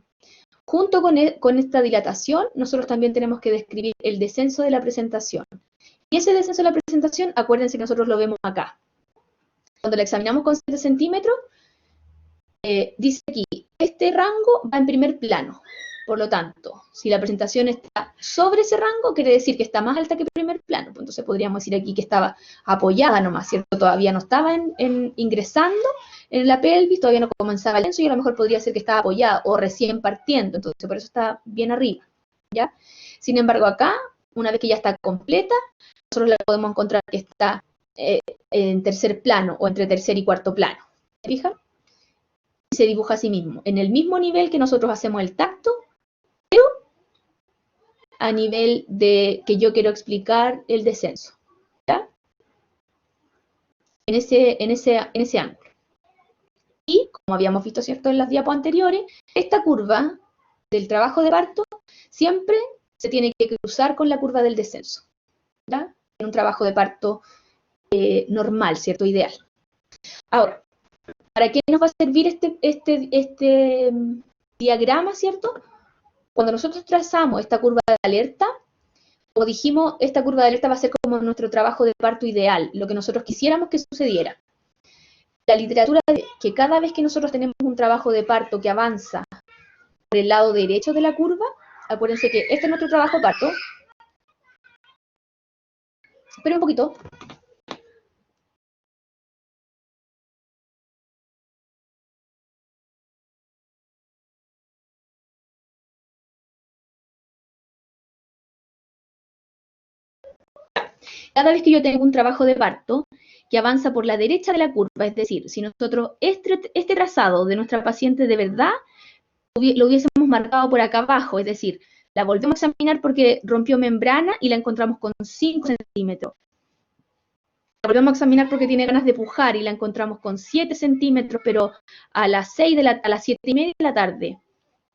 Speaker 1: Junto con esta dilatación, nosotros también tenemos que describir el descenso de la presentación. Y ese descenso de la presentación, acuérdense que nosotros lo vemos acá. Cuando la examinamos con 7 centímetros, dice aquí, este rango va en primer plano. Por lo tanto, si la presentación está sobre ese rango, quiere decir que está más alta que primer plano. Pues entonces podríamos decir aquí que estaba apoyada nomás, ¿cierto? Todavía no estaba ingresando en la pelvis, todavía no comenzaba el descenso y a lo mejor podría ser que estaba apoyada o recién partiendo. Entonces por eso está bien arriba, ¿ya? Sin embargo, acá, una vez que ya está completa, nosotros la podemos encontrar que está en tercer plano o entre tercer y cuarto plano. ¿Se fijan? Y se dibuja a sí mismo, en el mismo nivel que nosotros hacemos el tacto, pero a nivel de que yo quiero explicar el descenso, ¿ya? En ese ángulo. Y, como habíamos visto, ¿cierto?, en las diapos anteriores, esta curva del trabajo de parto siempre se tiene que cruzar con la curva del descenso, ¿ya? En un trabajo de parto normal, ¿cierto?, ideal. Ahora, ¿para qué nos va a servir este diagrama, ¿cierto? Cuando nosotros trazamos esta curva de alerta, como dijimos, esta curva de alerta va a ser como nuestro trabajo de parto ideal, lo que nosotros quisiéramos que sucediera. La literatura dice que cada vez que nosotros tenemos un trabajo de parto que avanza por el lado derecho de la curva, acuérdense que este es nuestro trabajo de parto. Esperen un poquito. Cada vez que yo tengo un trabajo de parto que avanza por la derecha de la curva, es decir, si nosotros este trazado de nuestra paciente de verdad lo hubiésemos marcado por acá abajo, es decir, la volvemos a examinar porque rompió membrana y la encontramos con 5 centímetros. La volvemos a examinar porque tiene ganas de pujar y la encontramos con 7 centímetros, pero a las 7:30 de la tarde,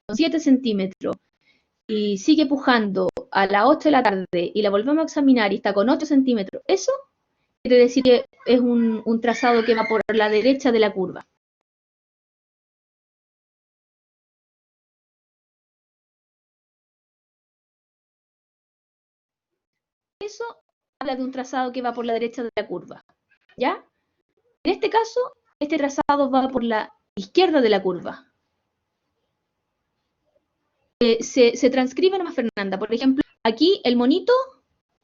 Speaker 1: con 7 centímetros, y sigue pujando a las 8 de la tarde y la volvemos a examinar y está con 8 centímetros, eso quiere decir que es un trazado que va por la derecha de la curva. Eso habla de un trazado que va por la derecha de la curva, ¿ya? En este caso, este trazado va por la izquierda de la curva. Se transcribe nomás, Fernanda. Por ejemplo, aquí el monito,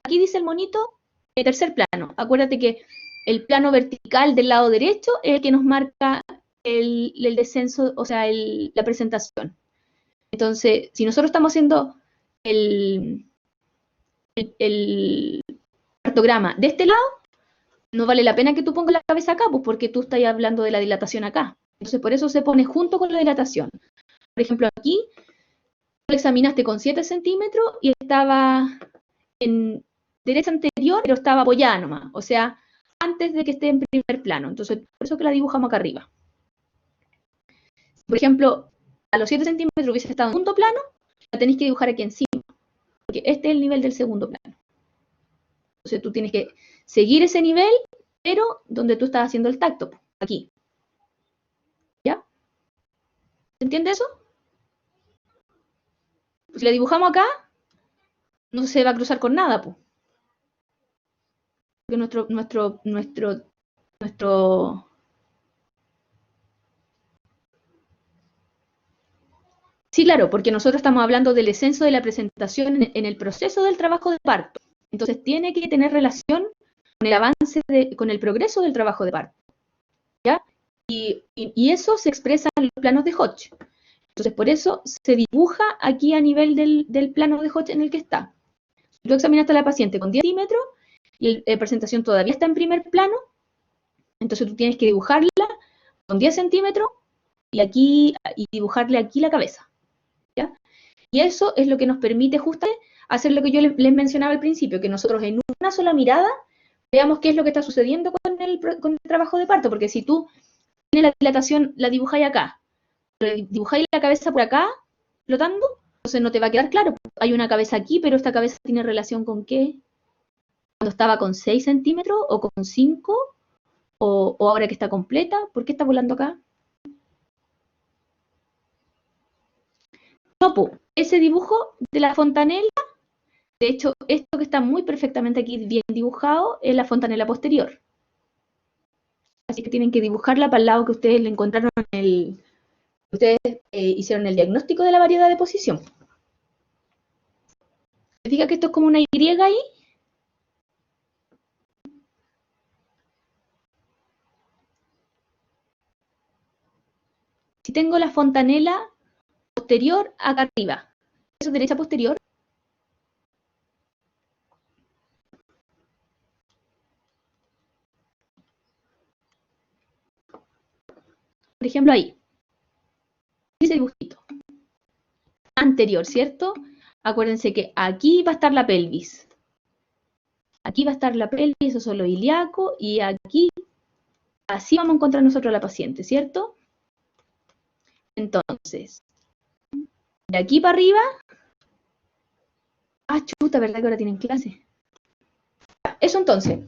Speaker 1: aquí dice el monito, tercer plano. Acuérdate que el plano vertical del lado derecho es el que nos marca el descenso, o sea, la presentación. Entonces, si nosotros estamos haciendo el cartograma de este lado, no vale la pena que tú pongas la cabeza acá, pues porque tú estás hablando de la dilatación acá. Entonces, por eso se pone junto con la dilatación. Por ejemplo, aquí lo examinaste con 7 centímetros y estaba en derecha anterior, pero estaba apoyada nomás. O sea, antes de que esté en primer plano. Entonces, por eso que la dibujamos acá arriba. Por ejemplo, a los 7 centímetros hubiese estado en segundo plano, la tenéis que dibujar aquí encima. Porque este es el nivel del segundo plano. Entonces, tú tienes que seguir ese nivel, pero donde tú estás haciendo el tacto, aquí. ¿Ya? ¿Se entiende eso? Si la dibujamos acá, no se va a cruzar con nada, pues. Porque nuestro Sí, claro, porque nosotros estamos hablando del descenso de la presentación en el proceso del trabajo de parto. Entonces tiene que tener relación con el avance, con el progreso del trabajo de parto, ¿ya? Y eso se expresa en los planos de Hodge. Entonces por eso se dibuja aquí a nivel del plano de Hodge en el que está. Tú examinaste a la paciente con 10 centímetros y la presentación todavía está en primer plano, entonces tú tienes que dibujarla con 10 centímetros y dibujarle aquí la cabeza, ¿ya? Y eso es lo que nos permite justamente hacer lo que yo les mencionaba al principio, que nosotros en una sola mirada veamos qué es lo que está sucediendo con el trabajo de parto, porque si tú tienes la dilatación, la dibujáis acá, pero dibujáis la cabeza por acá, flotando, entonces no te va a quedar claro. Hay una cabeza aquí, pero esta cabeza tiene relación con qué. Cuando estaba con 6 centímetros o con 5, o ahora que está completa, ¿por qué está volando acá? No, po, ese dibujo de la fontanela, de hecho, esto que está muy perfectamente aquí bien dibujado es la fontanela posterior. Así que tienen que dibujarla para el lado que ustedes le encontraron ustedes hicieron el diagnóstico de la variedad de posición. ¿Se fija que esto es como una Y ahí? Si tengo la fontanela posterior acá arriba, ¿eso es derecha posterior? Por ejemplo, ahí. Dice dibujito. Anterior, ¿cierto? Acuérdense que aquí va a estar la pelvis. Aquí va a estar la pelvis, eso son los ilíacos, y aquí, así vamos a encontrar nosotros a la paciente, ¿cierto? Entonces, de aquí para arriba. Ah, chuta, ¿verdad que ahora tienen clase? Eso entonces.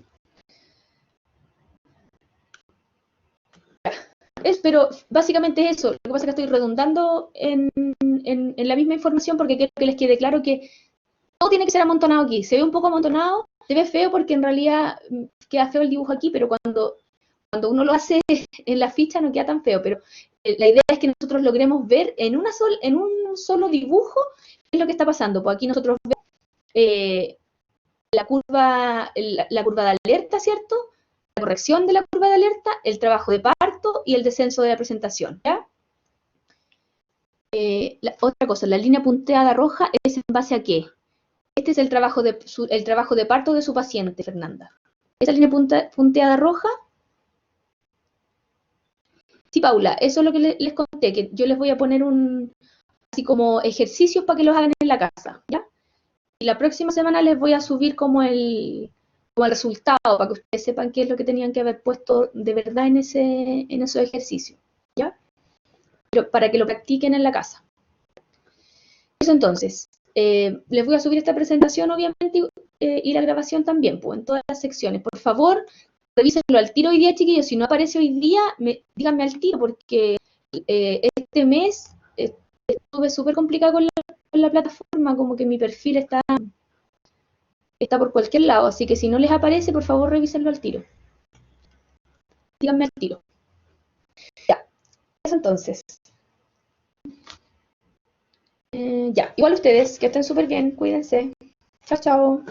Speaker 1: Pero básicamente es eso. Lo que pasa es que estoy redundando en la misma información porque quiero que les quede claro que todo tiene que ser amontonado aquí. Se ve un poco amontonado, se ve feo porque en realidad queda feo el dibujo aquí, pero cuando uno lo hace en la ficha no queda tan feo. Pero la idea es que nosotros logremos ver en un solo dibujo qué es lo que está pasando. Pues aquí nosotros vemos la curva de alerta, ¿cierto? La corrección de la curva de alerta, el trabajo de parto y el descenso de la presentación, ¿ya? Otra cosa, la línea punteada roja es en base a qué. Este es el trabajo de parto de su paciente, Fernanda. Esa línea punteada roja. Sí, Paula, eso es lo que les conté, que yo les voy a poner así como ejercicios para que los hagan en la casa, ¿ya? Y la próxima semana les voy a subir como el resultado, para que ustedes sepan qué es lo que tenían que haber puesto de verdad en esos ejercicios, ¿ya? Pero para que lo practiquen en la casa. Eso entonces, les voy a subir esta presentación, obviamente, y la grabación también, pues, en todas las secciones. Por favor, revísenlo al tiro hoy día, chiquillos. Si no aparece hoy día, díganme al tiro, porque este mes estuve súper complicada con la plataforma, como que mi perfil está por cualquier lado, así que si no les aparece, por favor, revísenlo al tiro. Díganme al tiro. Ya, eso entonces. Ya, igual ustedes, que estén súper bien, cuídense. Chao, chao.